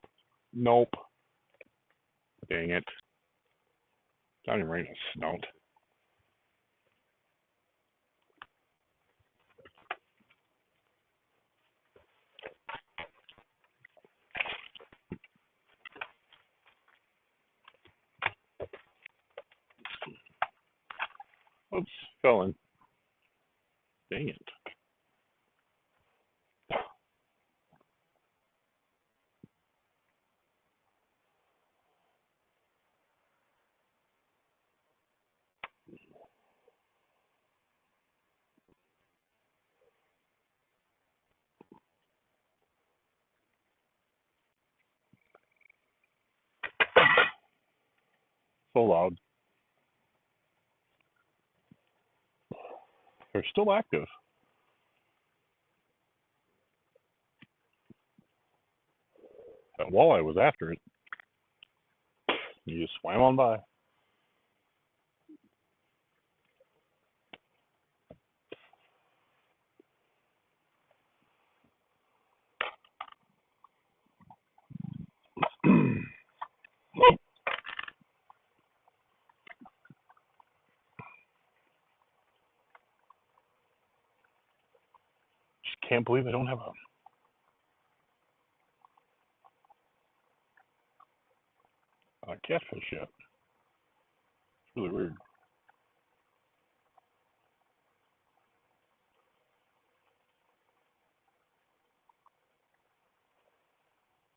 Nope. Dang it. It's not even right in his snout. Oops, fell in. Dang it. So loud. They're still active. That walleye was after it. You just swam on by. Just can't believe I don't have a catfish yet. It's really weird.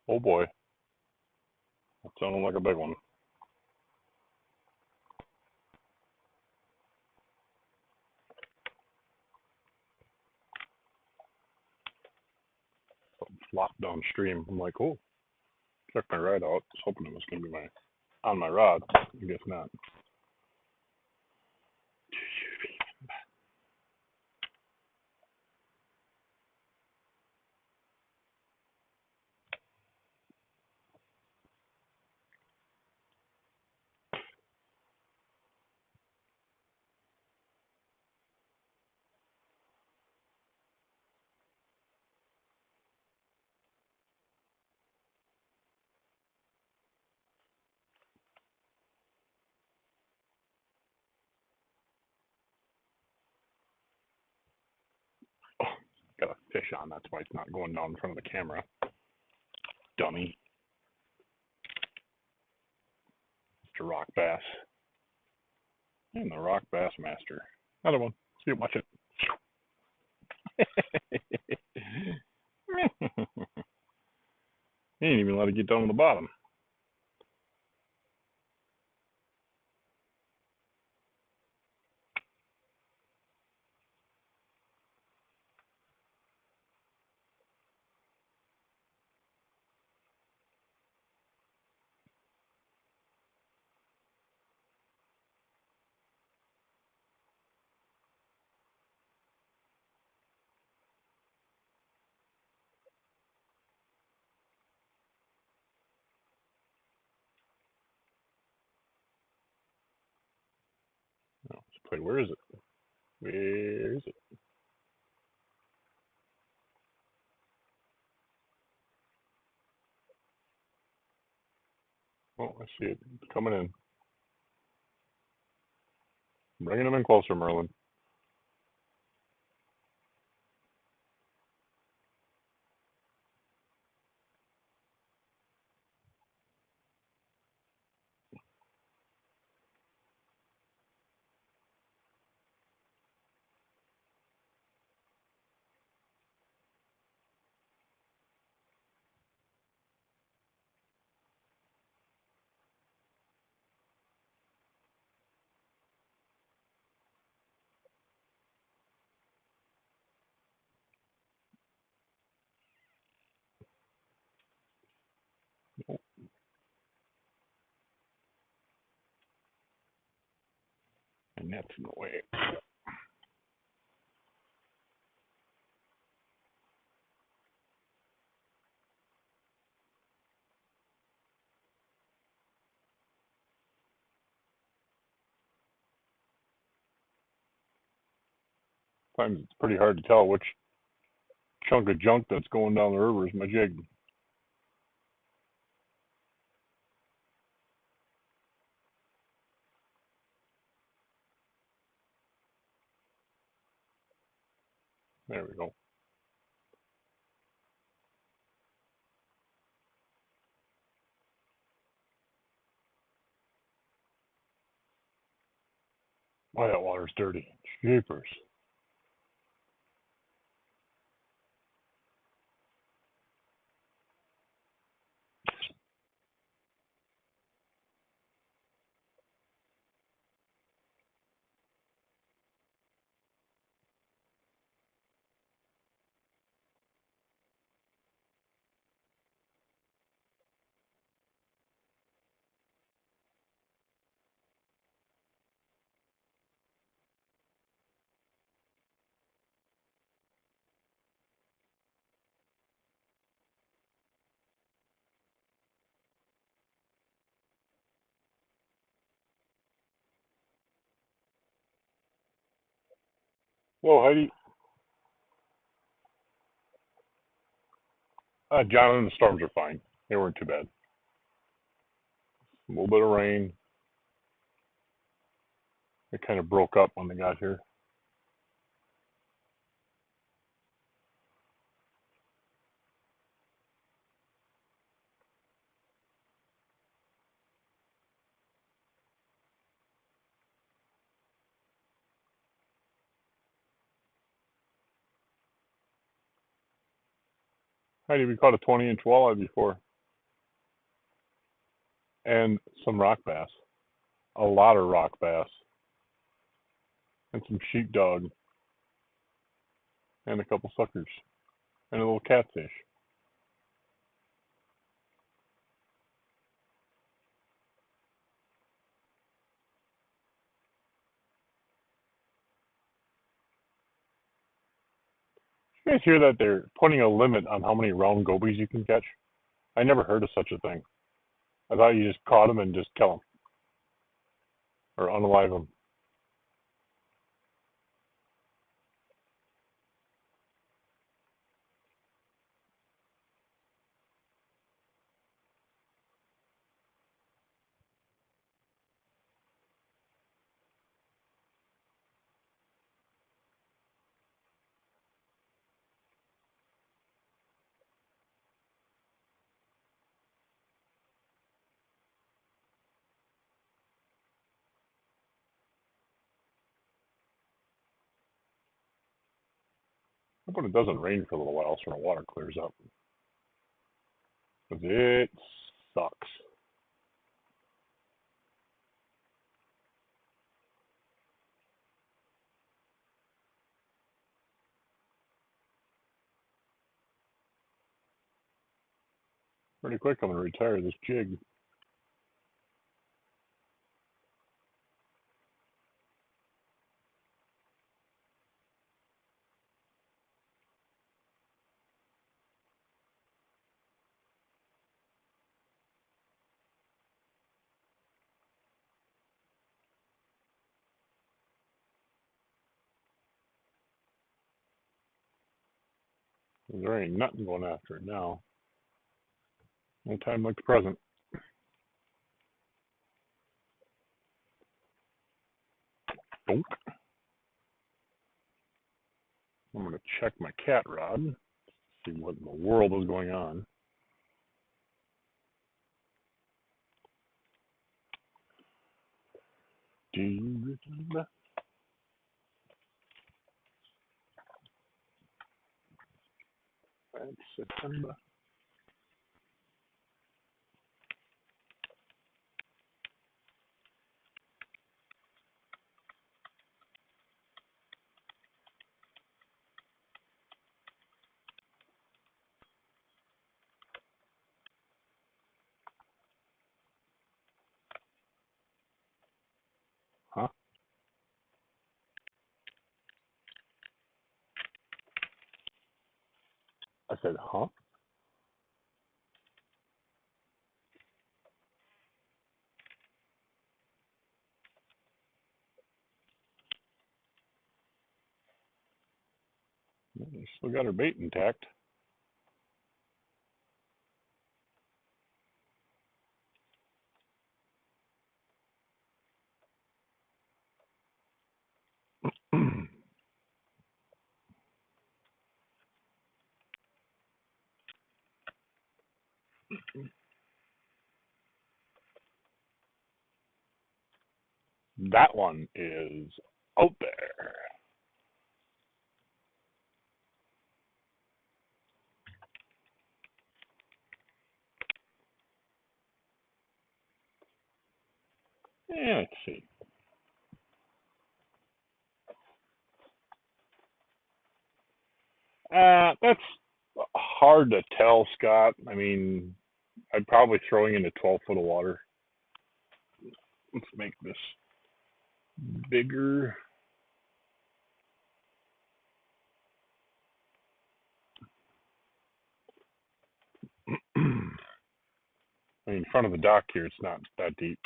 Oh boy. That sounded like a big one. Something flopped downstream. I'm like, oh, check my rod out. I was hoping it was going to be on my rod. I guess not. Oh, got a fish on. That's why it's not going down in front of the camera. Dummy. It's a rock bass. And the rock bass master. Another one. See, watch it. He ain't even let it get down to the bottom. Oh, let's play. Where is it? Where is it? Oh, I see it. It's coming in. Bringing him in closer, Merlin. Oh, and that's in the way. Sometimes it's pretty hard to tell which chunk of junk that's going down the river is my jig. There we go. Why that water's dirty. Jeepers. Whoa, Heidi. John and the storms are fine. They weren't too bad. A little bit of rain. It kind of broke up when they got here. Heidi, we caught a 20-inch walleye before. And some rock bass. A lot of rock bass. And some sheepdog. And a couple suckers. And a little catfish. You guys hear that they're putting a limit on how many round gobies you can catch? I never heard of such a thing. I thought you just caught them and just kill them. Or unalive them. How about it doesn't rain for a little while so the water clears up? Because it sucks. Pretty quick, I'm going to retire this jig. There ain't nothing going after it now. No time like the present. Donk. I'm going to check my cat rod. See what in the world is going on. Do you remember? That's September. Huh? I said, huh? We still got our bait intact. That one is out there. Yeah, let's see. That's hard to tell, Scott. I mean, I'd probably throwing into 12 foot of water. Let's make this bigger. I mean, in front of the dock here, it's not that deep.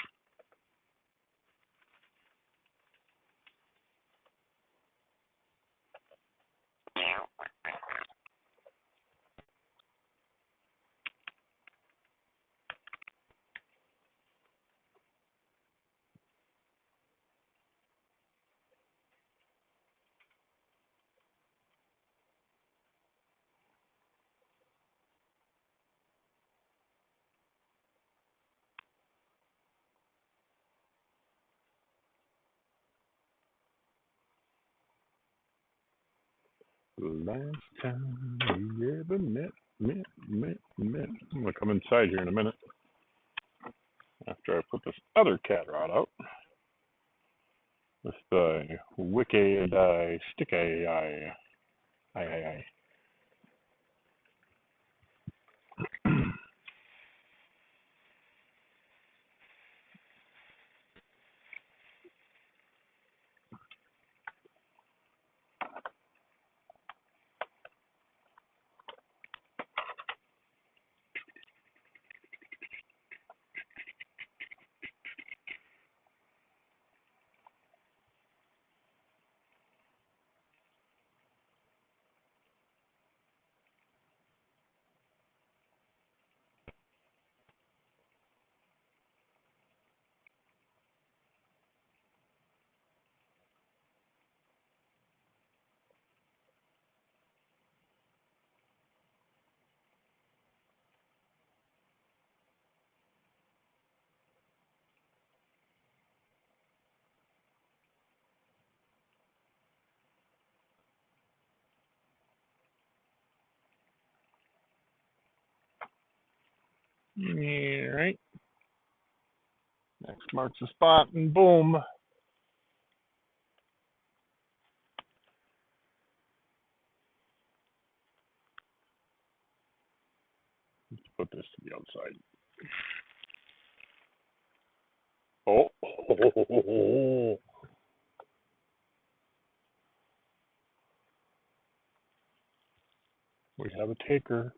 Last time we ever met. I'm gonna come inside here in a minute after I put this other cat rod out. With the wicked eye, stick eye. All right. Next marks the spot, and boom. Let's put this to the outside. Oh, we have a taker.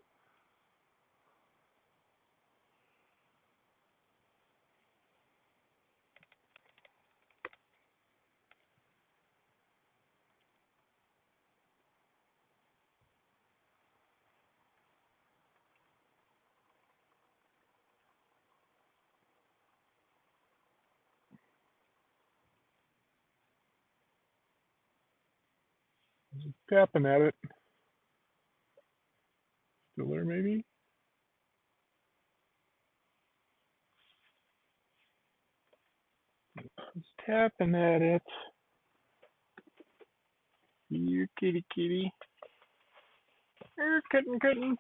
Tapping at it. Still there, maybe? Just tapping at it. Here, kitty, kitty. Kitten.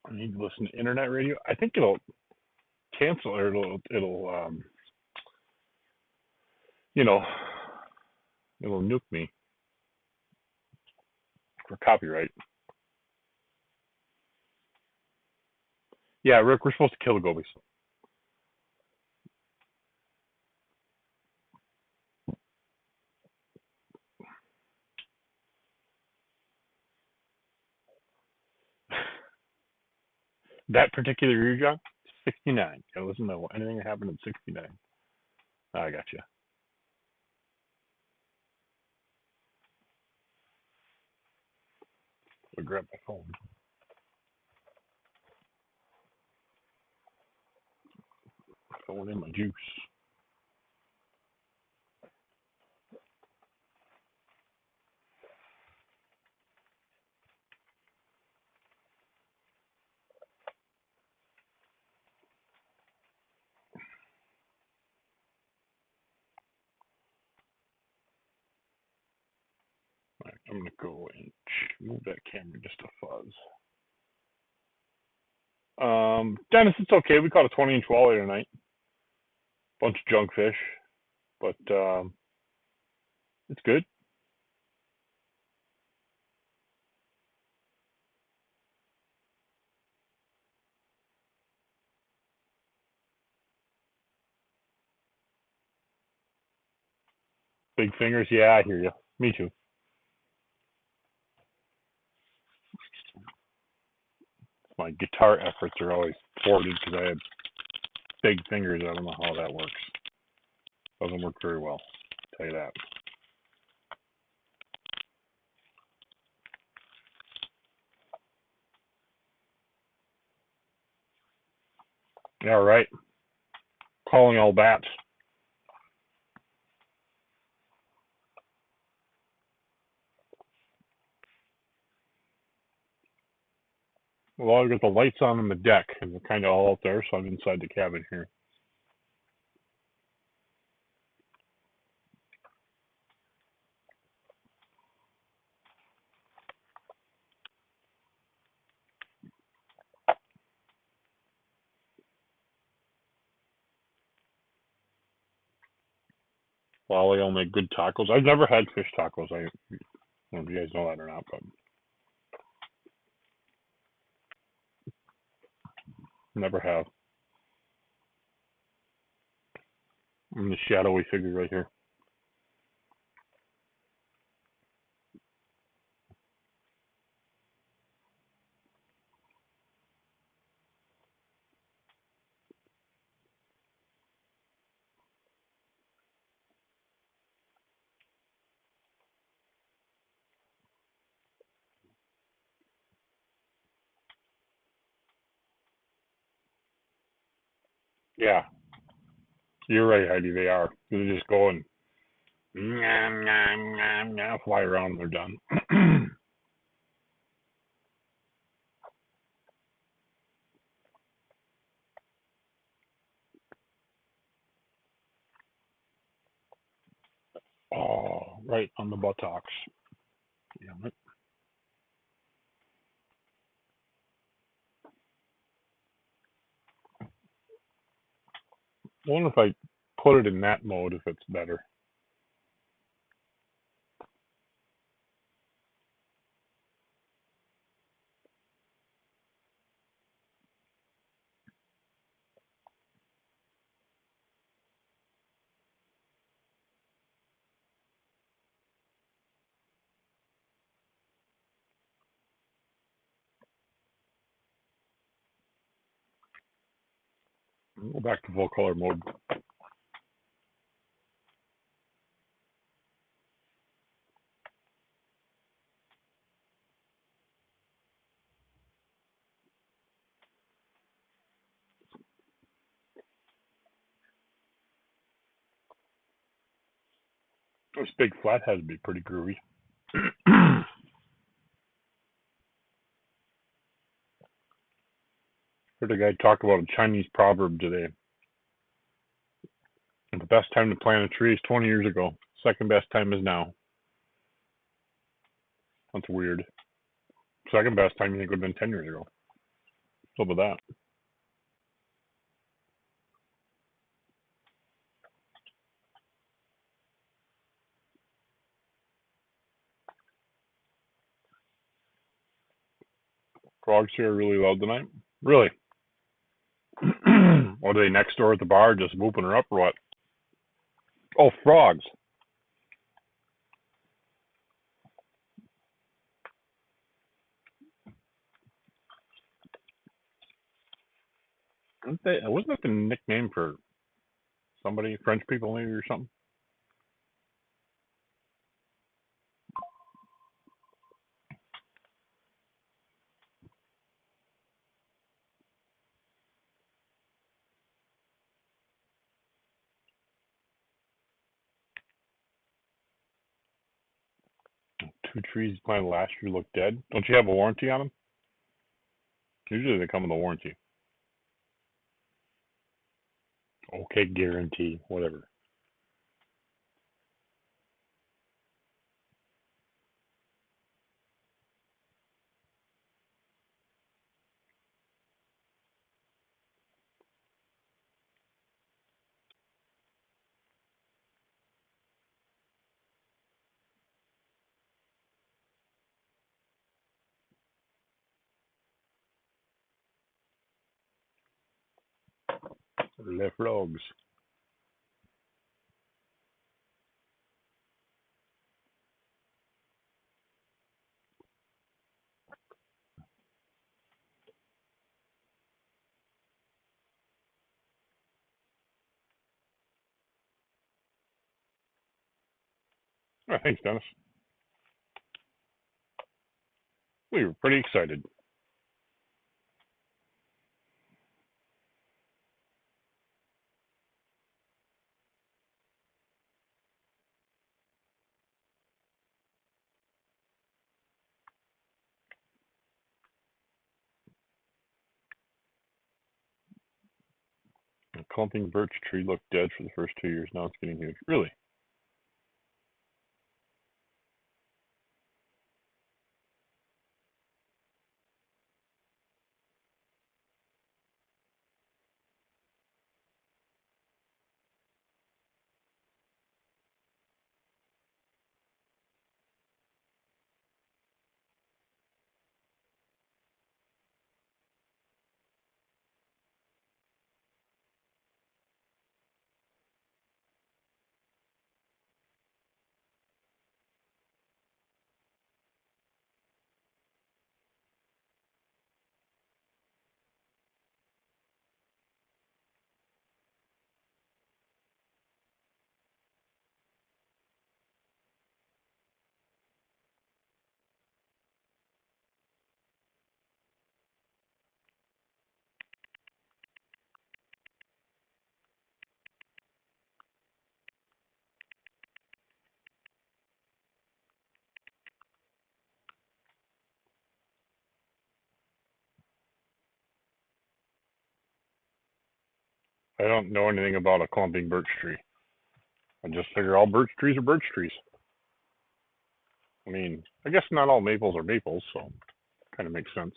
I need to listen to internet radio. I think it'll cancel or it'll you know, it'll nuke me for copyright. Yeah, Rick, we're supposed to kill the gobies. That particular year, John, 69. Gotta listen to anything that happened in 69. I got you. I'll grab my phone. Throwing in my juice. All right, I'm gonna go and move that camera just a fuzz. Dennis, it's okay. We caught a 20-inch walleye tonight. Bunch of junk fish, but it's good. Big fingers, yeah, I hear you. Me too. My guitar efforts are always thwarted because I have big fingers. I don't know how that works. Doesn't work very well. I'll tell you that. All right. Calling all bats. Well, I've got the lights on the deck, and they're kind of all out there, so I'm inside the cabin here. Wally will make good tacos. I've never had fish tacos. I don't know if you guys know that or not, but never have. I'm the shadowy figure right here. Yeah, you're right, Heidi. They are. They're just going, nom, nom, nom, nom, fly around and they're done. Oh, right on the buttocks. Yeah. I wonder if I put it in that mode if it's better. Go back to full color mode. This big flathead would be pretty groovy. Heard a guy talk about a Chinese proverb today. The best time to plant a tree is 20 years ago. Second best time is now. That's weird. Second best time you think would have been 10 years ago. How about that? Frogs here are really loud tonight. Really? Or are they next door at the bar just whooping her up or what? Oh, frogs. Wasn't that the nickname for somebody, French people maybe or something? Two trees planted last year look dead. Don't you have a warranty on them? Usually they come with a warranty. Okay, guarantee, whatever. Les frogs. Oh, thanks, Dennis. We were pretty excited. A clumping birch tree looked dead for the first 2 years. Now it's getting huge. Really? I don't know anything about a clumping birch tree. I just figure all birch trees are birch trees. I mean, I guess not all maples are maples, so kind of makes sense.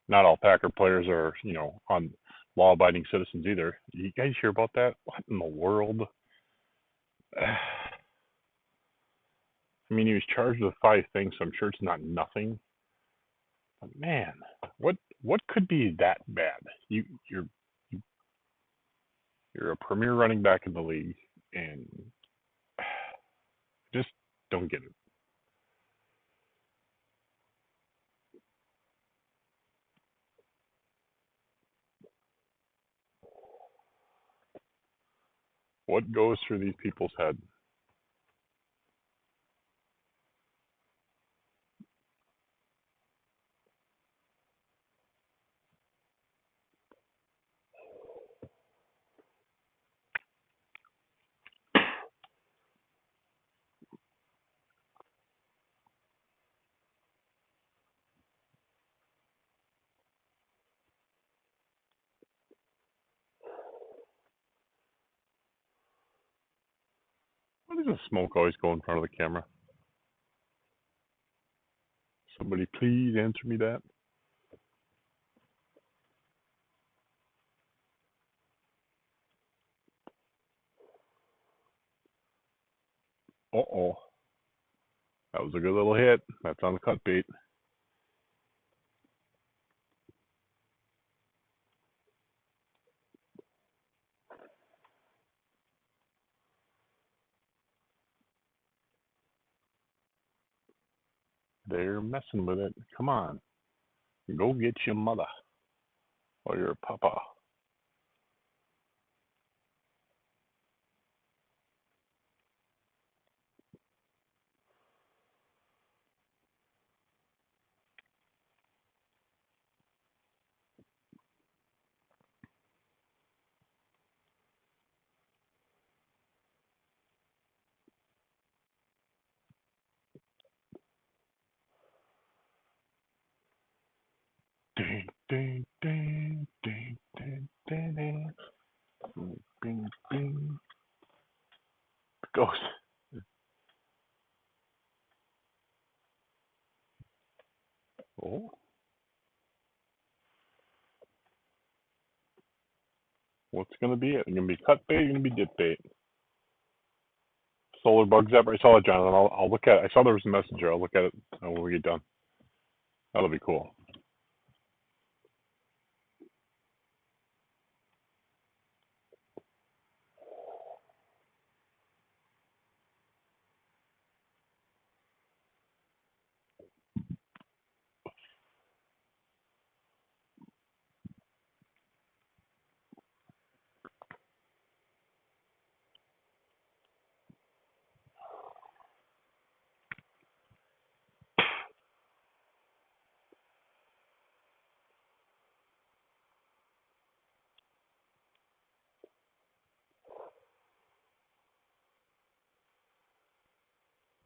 Not all Packer players are, on law-abiding citizens either. You guys hear about that? What in the world? I mean, he was charged with 5 things, so I'm sure it's not nothing. But man, what could be that bad? You're you're a premier running back in the league, and just don't get it. What goes through these people's head? Why does the smoke always go in front of the camera? Somebody please answer me that. Uh-oh. That was a good little hit. That's on the cut bait. They're messing with it. Come on. Go get your mother or your papa. Ding, ding, ding, ding, ding, ding, ding. Bing, bing. Ghost. Oh, what's gonna be it? Gonna be cut bait? Gonna be dip bait? Solar bugs ever? I saw it, Jonathan. I'll look at it. I saw there was a messenger. I'll look at it when we get done. That'll be cool.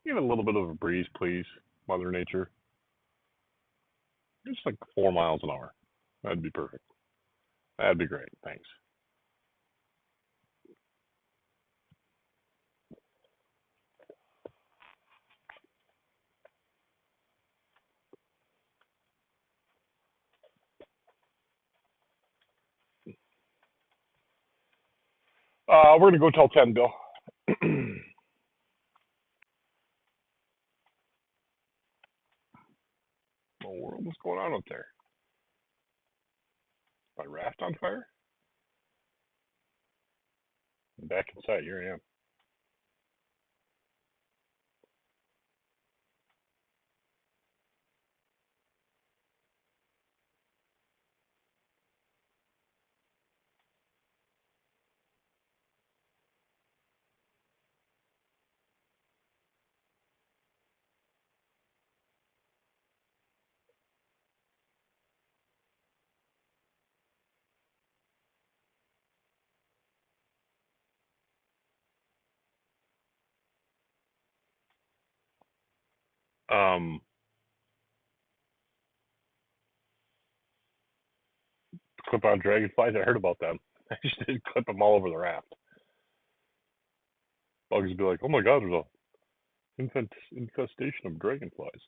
Give it a little bit of a breeze, please, Mother Nature. Just like 4 miles an hour. That'd be perfect. That'd be great. Thanks. We're gonna go till 10, Bill. What in the world? What's going on out there? My raft on fire? I'm back inside. Here I am. Um, Clip on dragonflies. I heard about them. I just didn't clip them all over the raft. Bugs would be like, "Oh my God, there's a infestation of dragonflies."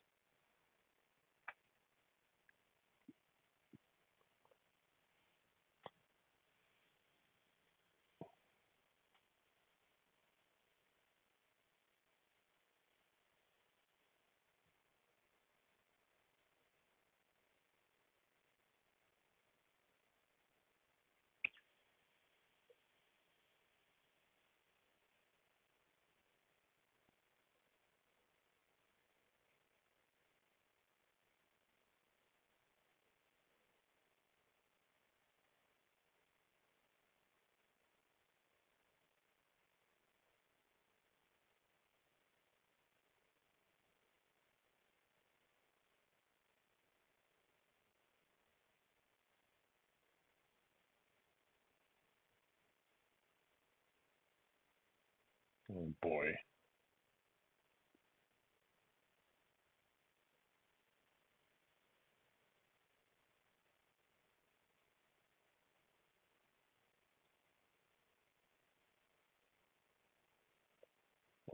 Oh boy.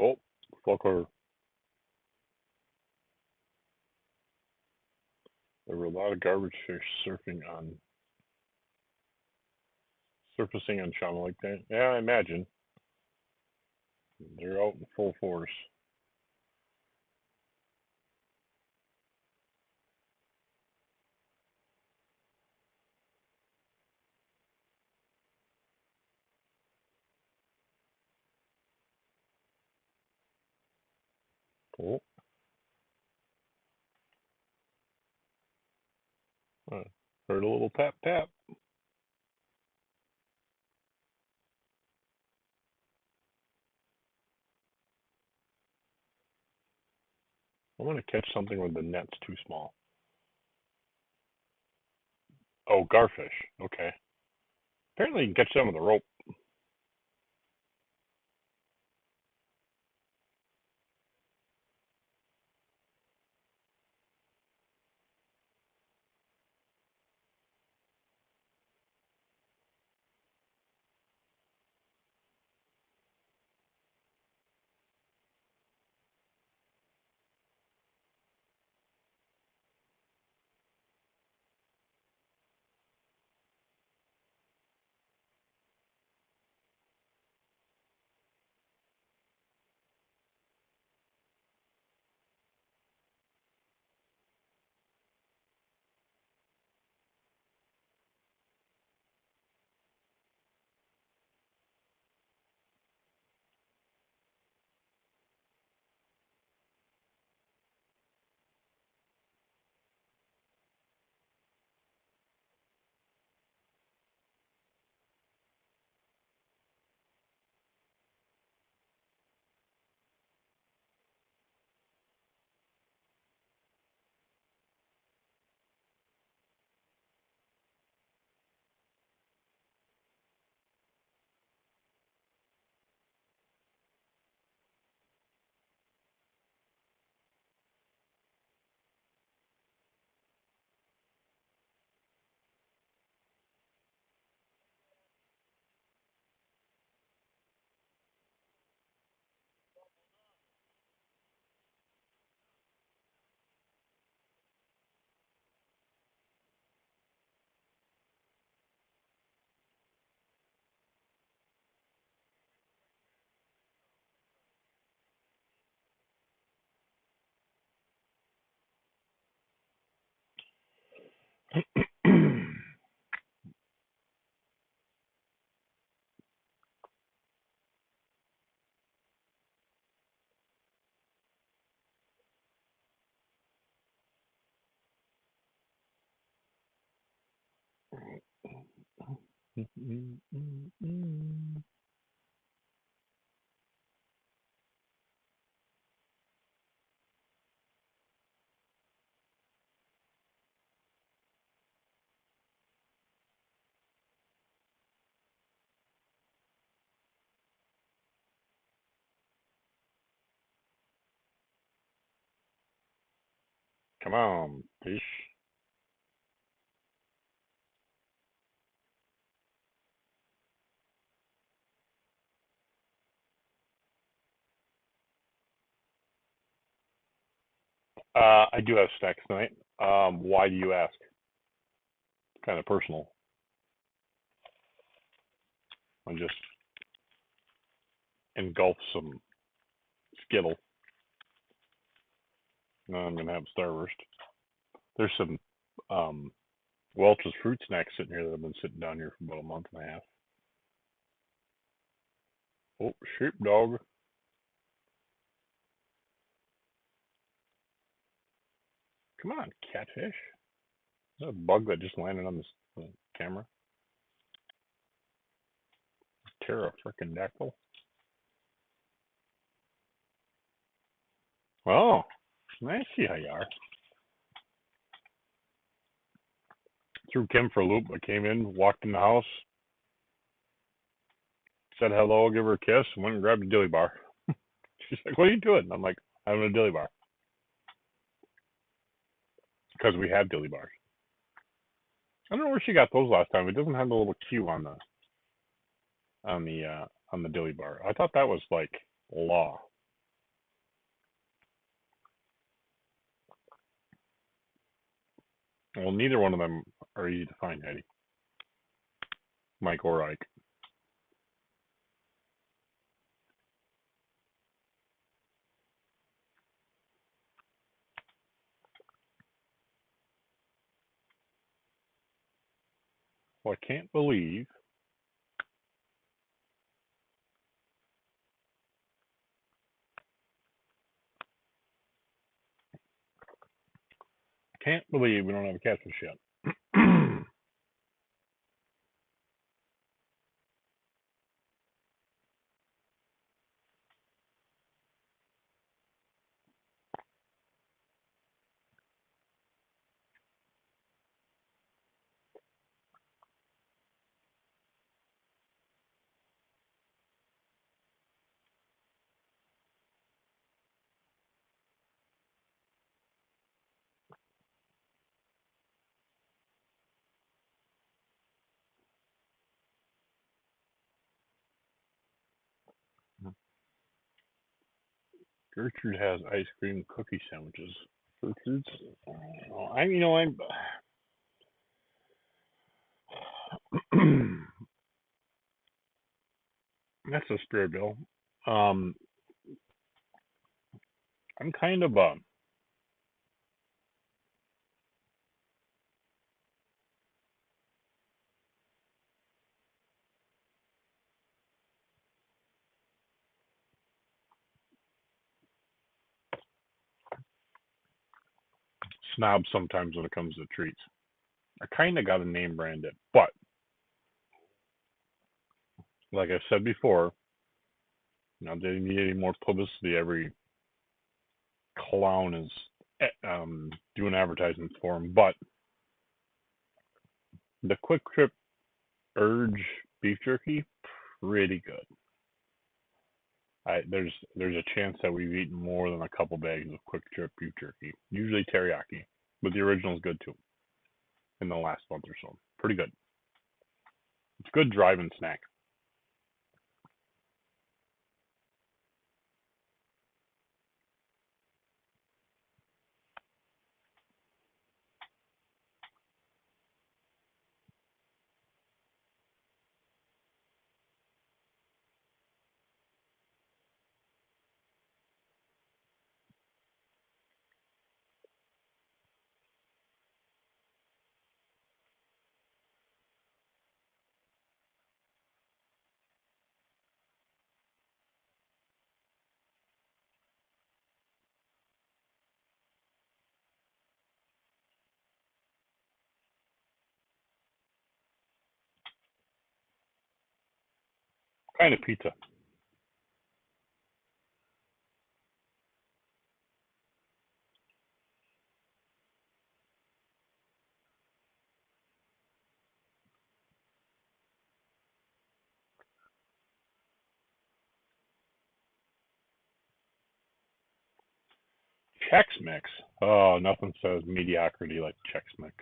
Oh, fucker. There were a lot of garbage fish surfacing on Channel like that. Yeah, I imagine. They're out in full force. Oh, Heard a little tap tap. I want to catch something where the net's too small. Oh, garfish. Okay. Apparently you can catch them with a rope. Come on, fish. I do have snacks tonight. Why do you ask? Kind of personal. I just engulfed some Skittle. Now I'm gonna have Starburst. There's some Welch's fruit snacks sitting here that have been sitting down here for about a month and a half. Oh, sheepdog. Come on, catfish. Is that a bug that just landed on this camera? Terra frickin' dactyl. Oh, I see how you are. Threw Kim for a loop. I came in, walked in the house, said hello, give her a kiss, and went and grabbed a dilly bar. She's like, "What are you doing?" I'm like, "Having a dilly bar." Because we have dilly bars. I don't know where she got those last time. It doesn't have the little Q on the dilly bar. I thought that was like law. Well, neither one of them are easy to find, Eddie. Mike or Ike. Well, I can't believe we don't have a catfish yet. Gertrude has ice cream cookie sandwiches. Gertrude's. I'm. That's a spirit, Bill. Um, I'm kind of snob sometimes when it comes to treats. I kind of got to name brand it, but like I said before, not that they need any more publicity. Every clown is doing advertisements for them, but the Quick Trip Urge beef jerky, pretty good. There's a chance that we've eaten more than a couple bags of Quick Trip beef jerky. Usually teriyaki, but the original is good too. In the last month or so, pretty good. It's a good driving snack. Kind of pizza. Chex Mix. Oh, nothing says mediocrity like Chex Mix.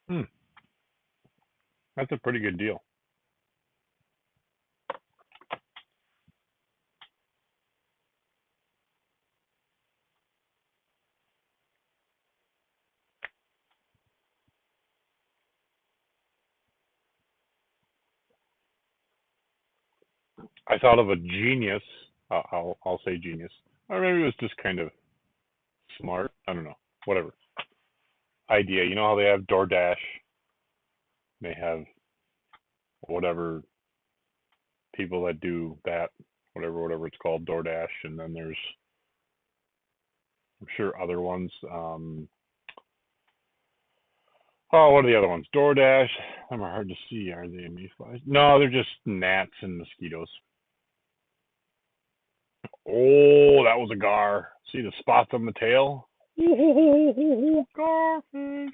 Hmm, that's a pretty good deal. I thought of a genius. I'll say genius, or maybe it was just kind of smart. I don't know. Whatever idea. You know how they have DoorDash? They have whatever people that do that, whatever it's called, DoorDash, and then there's I'm sure other ones. Oh, what are the other ones? DoorDash. Them are hard to see. Are they mayflies? No, they're just gnats and mosquitoes. Oh, that was a gar. See the spots on the tail? Ooh, garfish.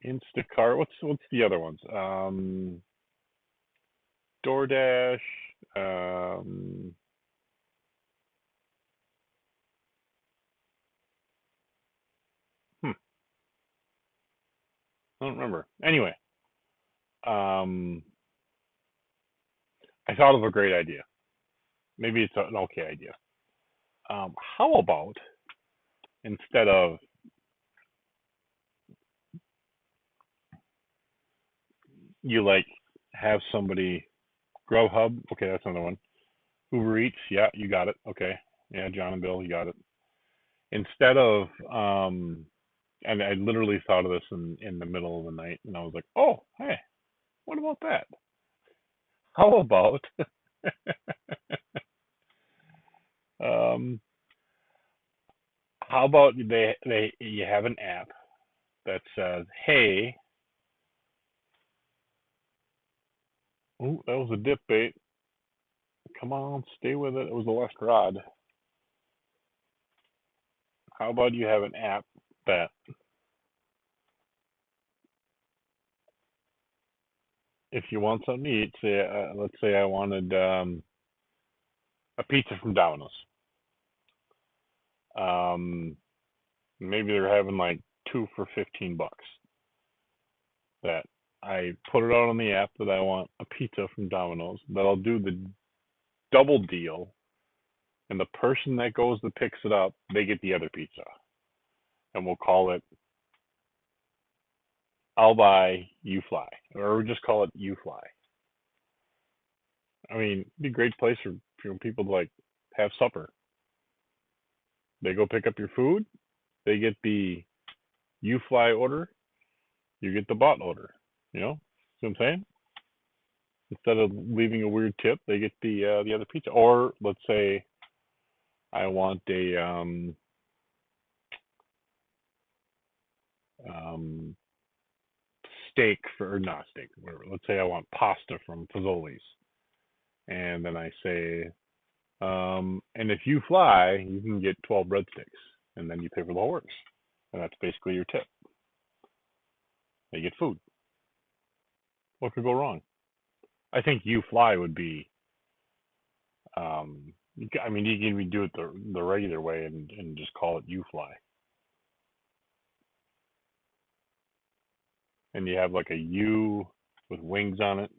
Instacart. What's the other ones? DoorDash. Um, hmm, I don't remember. Anyway, um, I thought of a great idea. Maybe it's an okay idea. How about instead of you like have somebody Grubhub? Okay, that's another one. Uber Eats. Yeah, you got it. Okay. Yeah, John and Bill, you got it. Instead of and I literally thought of this in the middle of the night, and I was like, oh, hey, what about that? How about um, how about they you have an app that says, "Hey, ooh, that was a dip bait. Come on, stay with it. It was the left rod. How about you have an app that if you want something to eat, say, let's say I wanted a pizza from Domino's. Um, maybe they're having like two for $15. That I put it out on the app that I want a pizza from Domino's. That I'll do the double deal, and the person that goes that picks it up, they get the other pizza, and we'll call it I'll buy you fly, or we'll just call it you fly. I mean, it'd be a great place for people to like have supper. They go pick up your food, they get the you fly order, you get the bot order. You know, see what I'm saying? Instead of leaving a weird tip, they get the other pizza. Or let's say I want a um, steak for or not steak, whatever. Let's say I want pasta from Fazoli's, and then I say, and if you fly, you can get 12 breadsticks, and then you pay for the whole works, and that's basically your tip. They get food. What could go wrong? I think you fly would be. I mean, you can even do it the regular way and just call it you fly, and you have like a U with wings on it.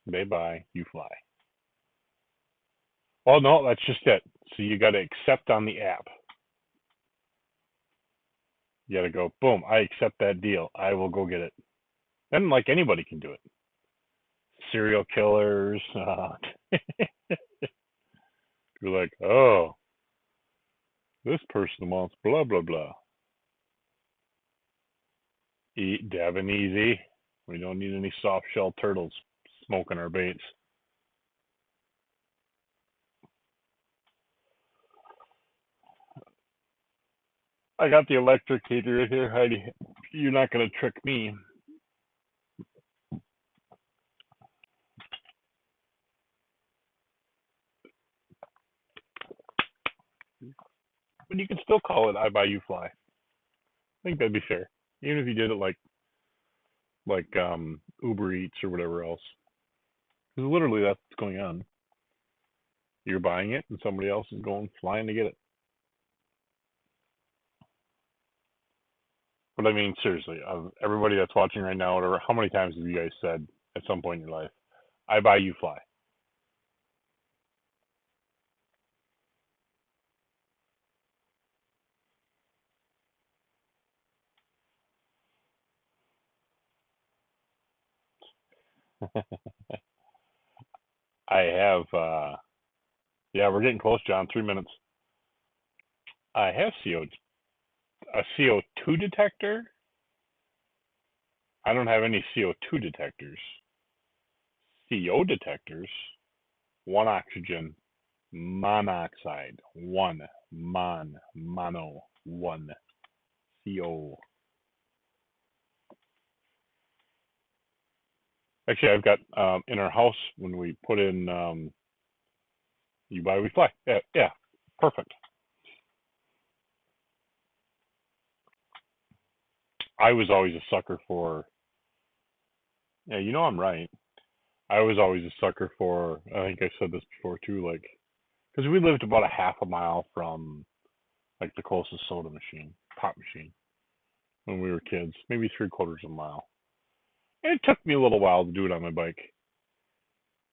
They buy, you fly. Well, no, that's just it. So you got to accept on the app. You got to go, boom, I accept that deal. I will go get it. Then, like anybody can do it. Serial killers. You're like, oh, this person wants blah, blah, blah. Eat, dab, and easy. We don't need any soft shell turtles smoking our baits. I got the electric heater here, Heidi. You're not going to trick me. But you can still call it I buy you fly. I think that'd be fair. Even if you did it like Uber Eats or whatever else. Because literally that's what's going on. You're buying it and somebody else is going flying to get it. But I mean, seriously, everybody that's watching right now, whatever, how many times have you guys said at some point in your life, I buy you fly? I have, yeah, we're getting close, John. 3 minutes. I have a CO2 detector. I don't have any CO2 detectors. CO detectors, one oxygen, monoxide, one mono, one CO. Actually, I've got in our house when we put in you buy we fly. Yeah, yeah, perfect. I was always a sucker for. Yeah, you know I'm right. I was always a sucker for. I think I said this before too. Like, because we lived about a half a mile from like the closest soda machine, pop machine, when we were kids. Maybe 3/4 of a mile. And it took me a little while to do it on my bike.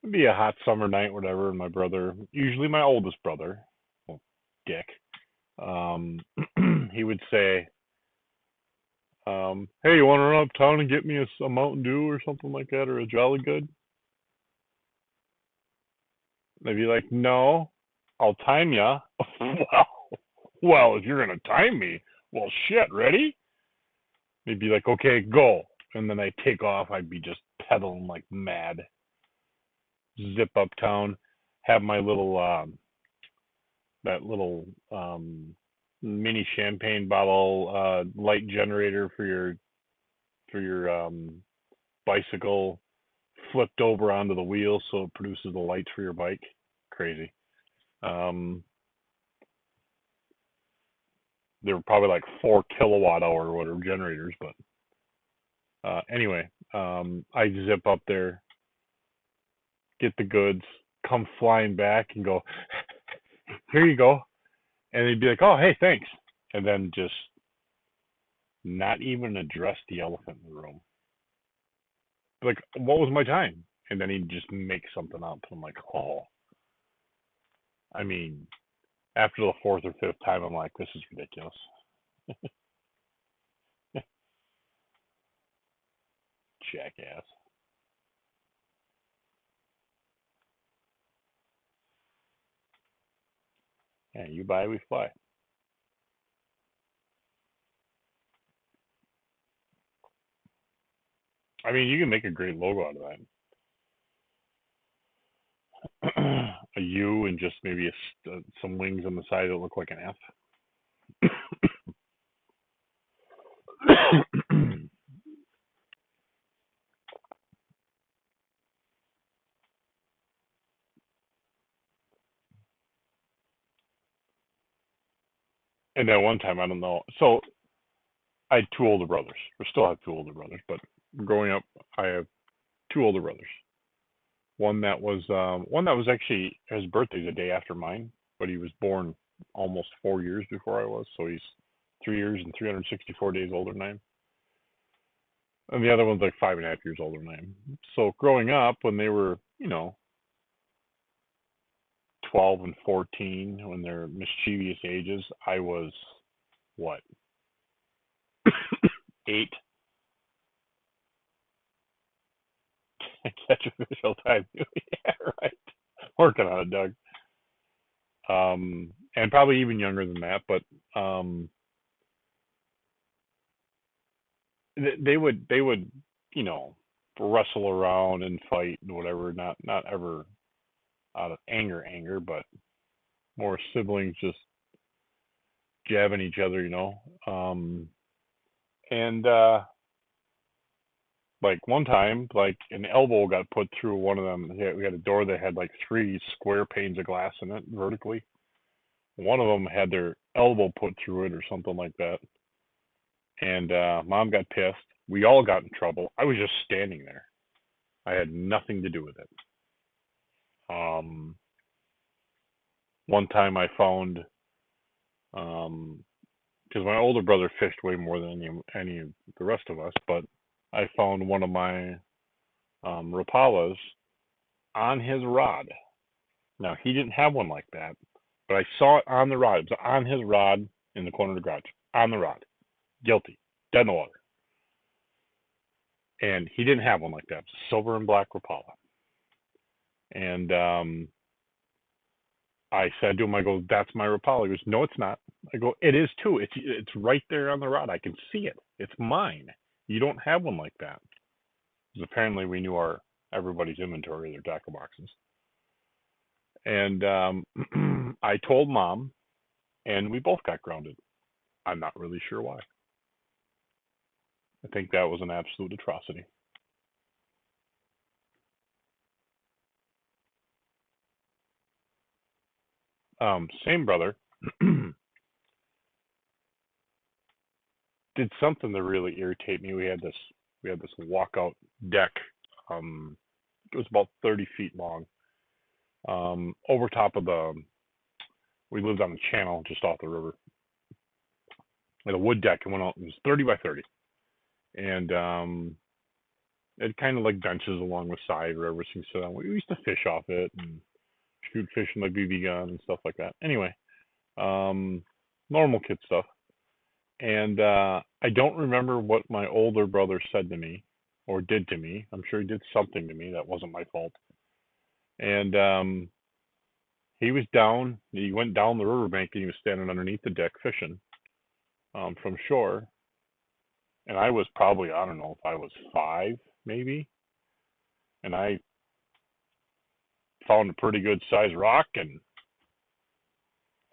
It'd be a hot summer night, whatever, and my brother, usually my oldest brother, well, Dick, um, he would say, "Hey, you want to run uptown and get me a Mountain Dew or something like that, or a Jolly Good?" And I'd be like, "No, I'll time ya." Wow. Well, if you're gonna time me, well, shit, ready? They'd be like, okay, go. And then I take off. I'd be just pedaling like mad. Zip uptown, have my little that little mini champagne bottle light generator for your bicycle flipped over onto the wheel so it produces the lights for your bike. Crazy. Um, they were probably like 4 kilowatt hour or whatever generators, but anyway, I zip up there, get the goods, come flying back, and go, here you go. And they'd be like, oh, hey, thanks. And then just not even address the elephant in the room. Like, what was my time? And then he'd just make something up. I'm like, oh. I mean, after the fourth or fifth time, I'm like, this is ridiculous. Jackass. Yeah, you buy, we fly. I mean, you can make a great logo out of that. A U and just maybe some wings on the side that look like an F. And at one time, I don't know. So I had two older brothers. We still have two older brothers, but growing up, I have two older brothers. One that was actually his birthday's the day after mine, but he was born almost 4 years before I was, so he's 3 years and 364 days older than I am. And the other one's like 5.5 years older than I am. So growing up, when they were, 12 and 14, when they're mischievous ages, I was what, 8? Catch official time. Yeah, right. Working on it, Doug. And probably even younger than that, but they would you know wrestle around and fight and whatever. Not ever out of anger, but more siblings just jabbing each other, and like one time, like an elbow got put through one of them. We had a door that had like 3 square panes of glass in it vertically. One of them had their elbow put through it or something like that. And mom got pissed. We all got in trouble. I was just standing there. I had nothing to do with it. Um, One time I found, because my older brother fished way more than any of the rest of us, but I found one of my Rapalas on his rod. Now he didn't have one like that, but I saw it on the rod. It was on his rod in the corner of the garage. On the rod. Guilty. Dead in the water. And he didn't have one like that. It was a silver and black Rapala. And I said to him, I go, that's my Rapala. He goes, no, it's not. I go, it is too. It's right there on the rod. I can see it. It's mine. You don't have one like that. Because apparently we knew everybody's inventory of their tackle boxes. And I told mom, and we both got grounded. I'm not really sure why. I think that was an absolute atrocity. Same brother did something to really irritate me. We had this walkout deck. It was about 30 feet long. Over top of we lived on the channel just off the river. And a wood deck and went out. It was 30 by 30, and it kind of like benches along the side where everyone can sit on. We used to fish off it and shoot fish with my BB gun and stuff like that. Anyway, um, normal kid stuff. And I don't remember what my older brother said to me or did to me. I'm sure he did something to me that wasn't my fault. And He was down. He went down the riverbank and he was standing underneath the deck fishing from shore. And I was probably, I don't know if I was 5 maybe, and I found a pretty good sized rock and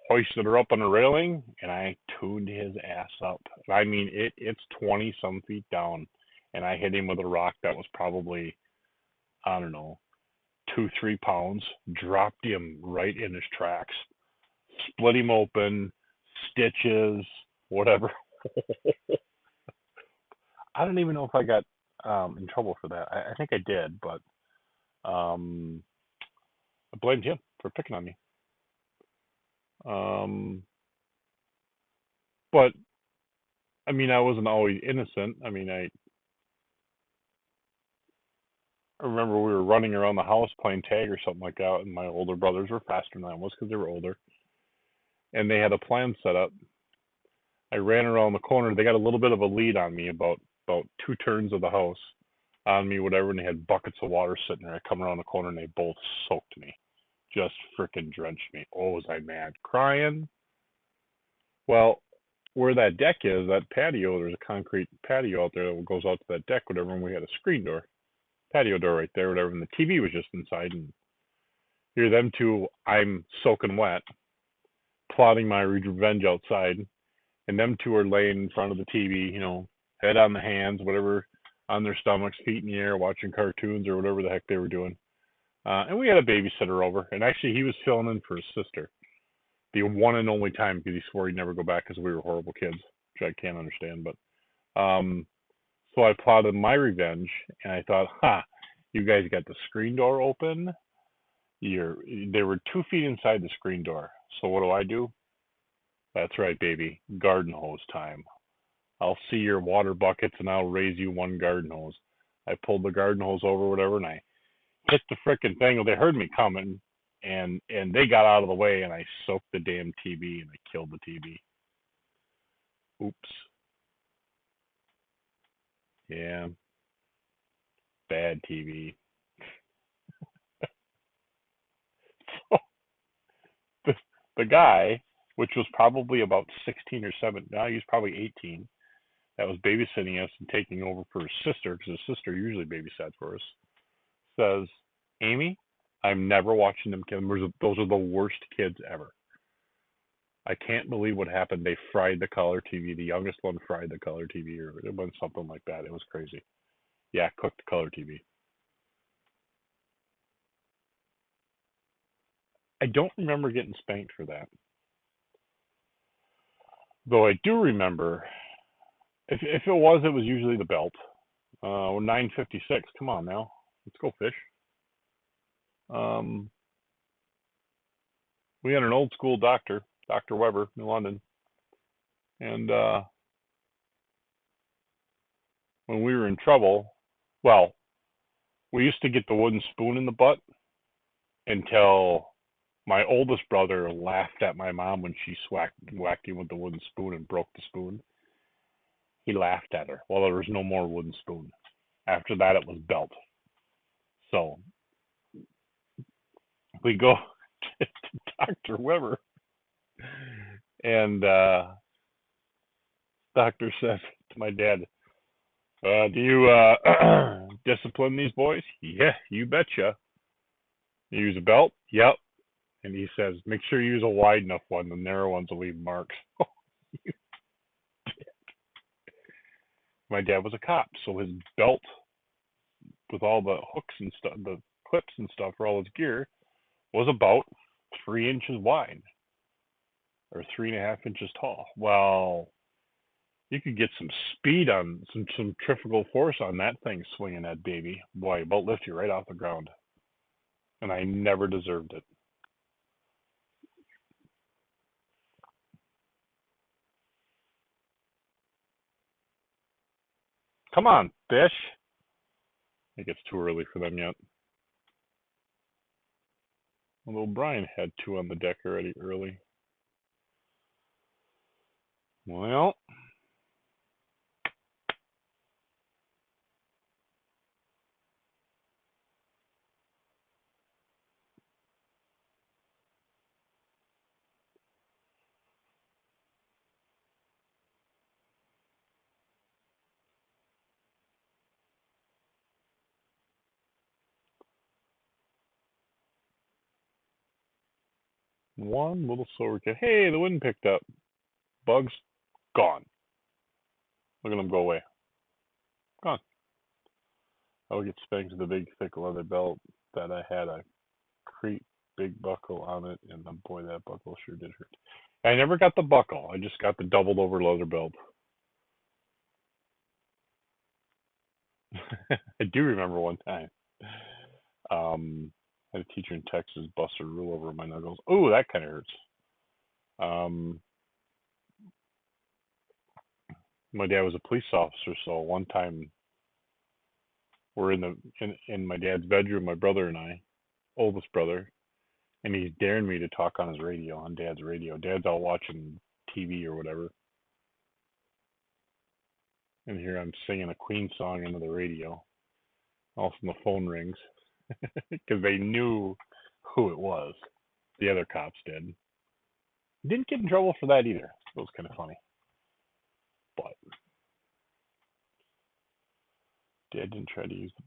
hoisted her up on the railing, and I tuned his ass up. I mean, it's 20 some feet down, and I hit him with a rock that was probably, I don't know, 2-3 pounds. Dropped him right in his tracks, split him open, stitches, whatever. I don't even know if I got in trouble for that. I think I did, but um, I blamed him for picking on me. But I mean, I wasn't always innocent. I mean, I remember we were running around the house playing tag or something like that, and my older brothers were faster than I was because they were older, and they had a plan set up. I ran around the corner. They got a little bit of a lead on me, about 2 turns of the house on me, whatever, and they had buckets of water sitting there. I come around the corner and they both soaked me, just freaking drenched me. Oh, was I mad, crying? Well, where that deck is, that patio, there's a concrete patio out there that goes out to that deck, whatever, and we had a screen door, patio door right there, whatever, and the TV was just inside, and here them two, I'm soaking wet, plotting my revenge outside, and them two are laying in front of the TV, head on the hands, whatever, on their stomachs, feet in the air, watching cartoons or whatever the heck they were doing. And we had a babysitter over, and actually he was filling in for his sister, the one and only time, because he swore he'd never go back because we were horrible kids, which I can't understand. But so I plotted my revenge, and I thought, you guys got the screen door open. They were 2 feet inside the screen door. So what do? That's right, baby. Garden hose time. I'll see your water buckets and I'll raise you one garden hose. I pulled the garden hose over, whatever, and I hit the frickin' thing. Well, they heard me coming, and they got out of the way, and I soaked the damn TV, and I killed the TV. Oops. Yeah. Bad TV. the, the guy, which was probably about 16 or 17, now he's probably 18, that was babysitting us and taking over for his sister, because his sister usually babysat for us, says, Amy, I'm never watching them kids. Those are the worst kids ever. I can't believe what happened. They fried the color TV. The youngest one fried the color TV, or it went something like that. It was crazy. Yeah, cooked the color TV. I don't remember getting spanked for that. Though I do remember, if it was usually the belt. We're 9:56. Come on now, let's go fish. Um, we had an old school doctor, Dr. Weber in London, and when we were in trouble, well, we used to get the wooden spoon in the butt until my oldest brother laughed at my mom when she whacked him with the wooden spoon and broke the spoon. He laughed at her. Well, there was no more wooden spoon. After that, it was belt. So we go to Dr. Weber, and doctor says to my dad, do you discipline these boys? Yeah, you betcha. You use a belt? Yep. And he says, make sure you use a wide enough one. The narrow ones will leave marks. My dad was a cop, so his belt with all the hooks and stuff, the clips and stuff for all his gear, was about 3 inches wide or 3.5 inches tall. Well, you could get some speed on some centrifugal force on that thing swinging that baby. Boy, about lift you right off the ground. And I never deserved it. Come on, fish. I think it's too early for them yet. Although Brian had 2 on the deck already early. Well, One little solar kid. Hey, the wind picked up. Bugs gone. Look at them go away. Gone. I would get spanked with a big thick leather belt that I had a creep big buckle on it, and boy, that buckle sure did hurt. I never got the buckle. I just got the doubled over leather belt. I do remember one time. I had a teacher in Texas bust a rule over my knuckles. Oh, that kind of hurts. Um, my dad was a police officer, so one time we're in my dad's bedroom, my brother and I, oldest brother, and he's daring me to talk on his radio, on dad's radio. Dad's out watching TV or whatever, and here I'm singing a Queen song into the radio. All of a sudden the phone rings because they knew who it was. The other cops did. Didn't get in trouble for that either. It was kind of funny, but Dad didn't try to use the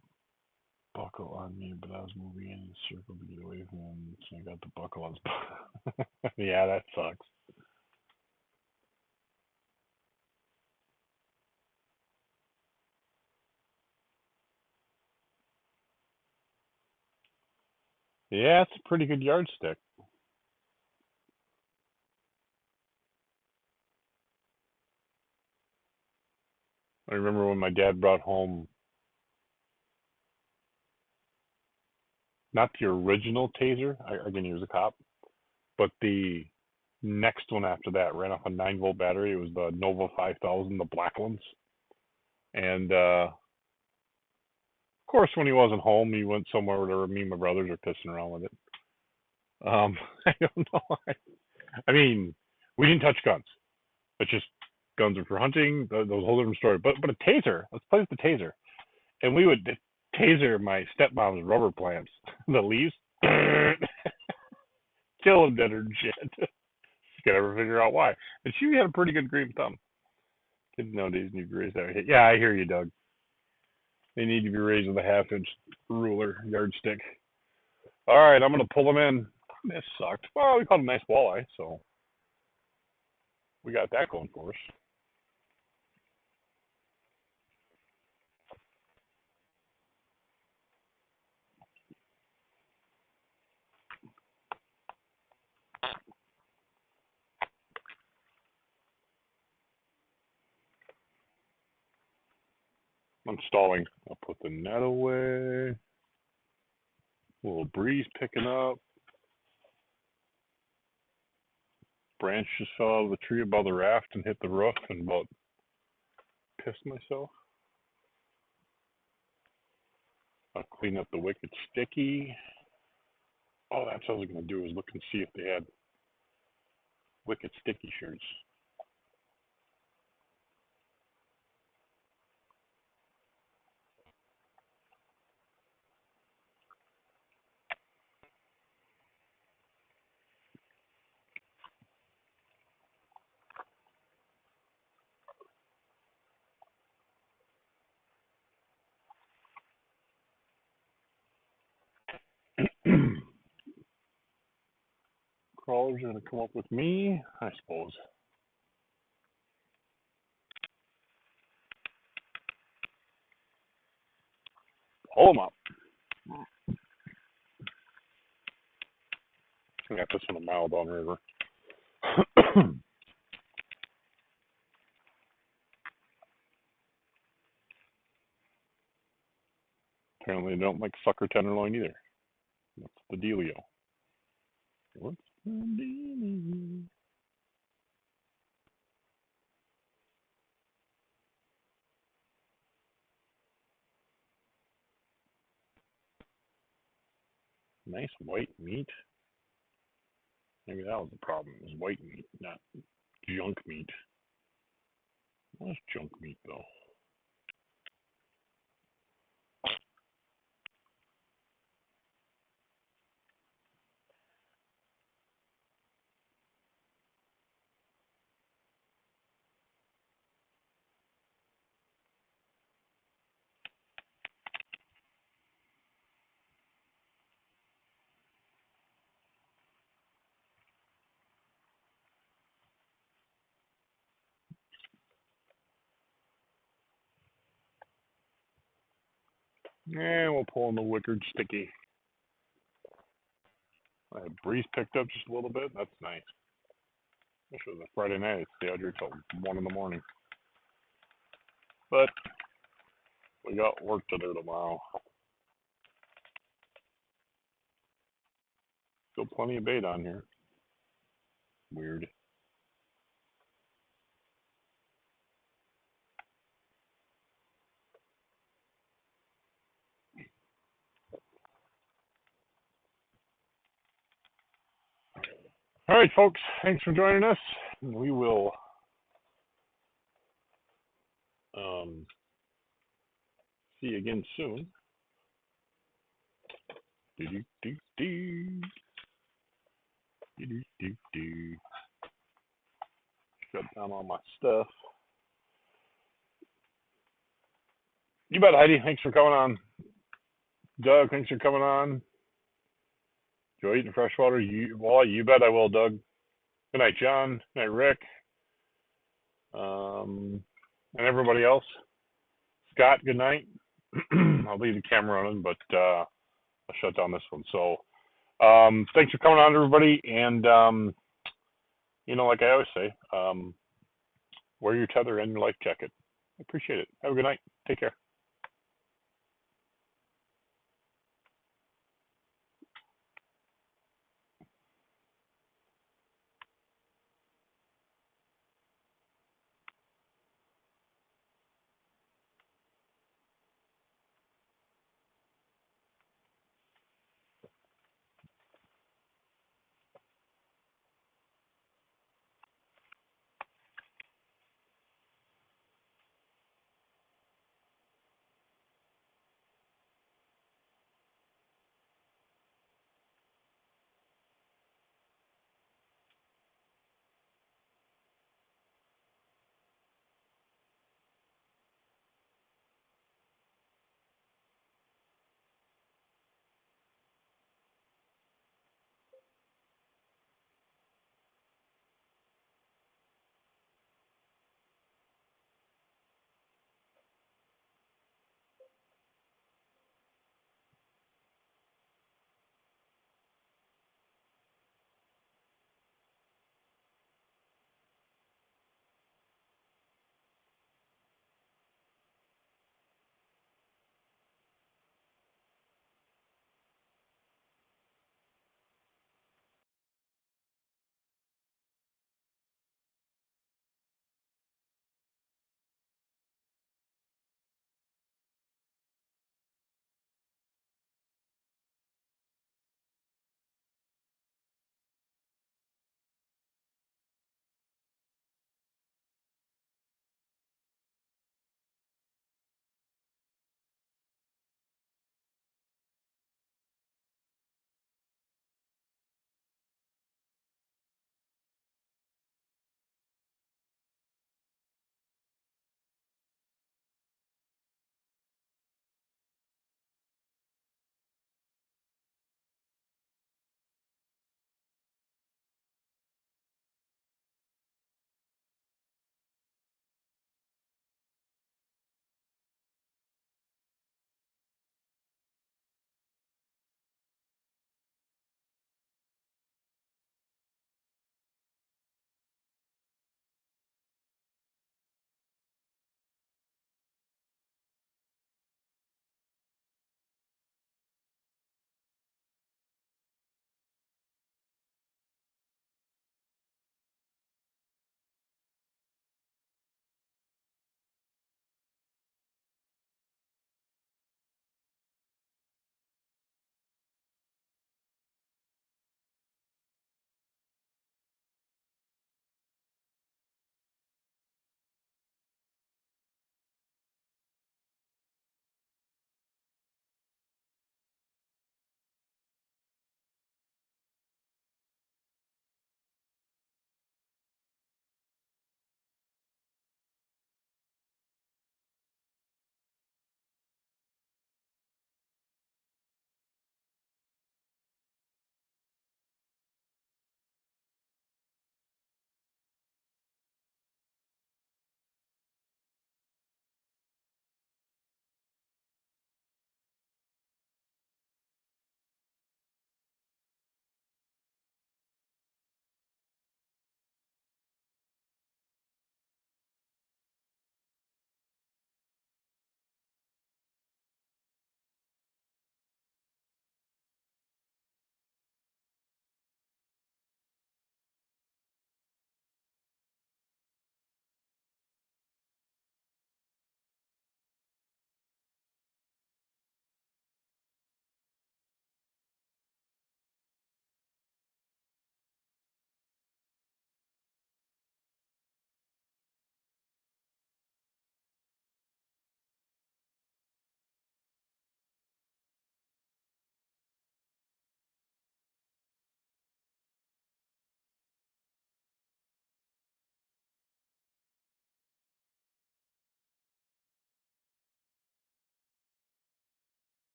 buckle on me, but I was moving in a circle to get away from him, so I got the buckle on his. Yeah, that sucks. Yeah, it's a pretty good yardstick. I remember when my dad brought home not the original taser. Again, he was a cop, but the next one after that ran off a 9-volt battery. It was the Nova 5000, the black ones. And of course, when he wasn't home, he went somewhere where me and my brothers are pissing around with it. I don't know. I mean, we didn't touch guns. It's just guns are for hunting. That was a whole different story. But a taser. Let's play with the taser. And we would taser my stepmom's rubber plants, the leaves, kill them dead or shit. She could ever figure out why. And she had a pretty good green thumb. Kids nowadays need to be raised that way. Yeah, I hear you, Doug. They need to be raised with a half-inch ruler yardstick. All right, I'm gonna pull them in. This sucked. Well, we caught a nice walleye, so we got that going for us. I'm stalling. I'll put the net away. A little breeze picking up. Branch just fell out of the tree above the raft and hit the roof and about pissed myself. I'll clean up the wicked sticky. Oh, that's what I was going to do is look and see if they had wicked sticky shirts. Crawlers are going to come up with me, I suppose. Pull them up. I got this one a mile downriver. Apparently, they don't like sucker tenderloin either. What's the dealio? What's the dealio? Nice white meat. Maybe that was the problem. It was white meat, not junk meat. What's junk meat though? And we'll pull in the wickered sticky. Breeze picked up just a little bit. That's nice. This was a Friday night. It's stayed out here till 1 in the morning. But we got work to do tomorrow. Still plenty of bait on here. Weird. All right, folks. Thanks for joining us. We will see you again soon. Shut down all my stuff. You bet, Heidi. Thanks for coming on. Doug, thanks for coming on. Enjoy eating freshwater. You bet I will, Doug. Good night, John. Good night, Rick. And everybody else. Scott, good night. I'll leave the camera running, but I'll shut down this one. So thanks for coming on, everybody. And, like I always say, wear your tether and your life jacket. I appreciate it. Have a good night. Take care.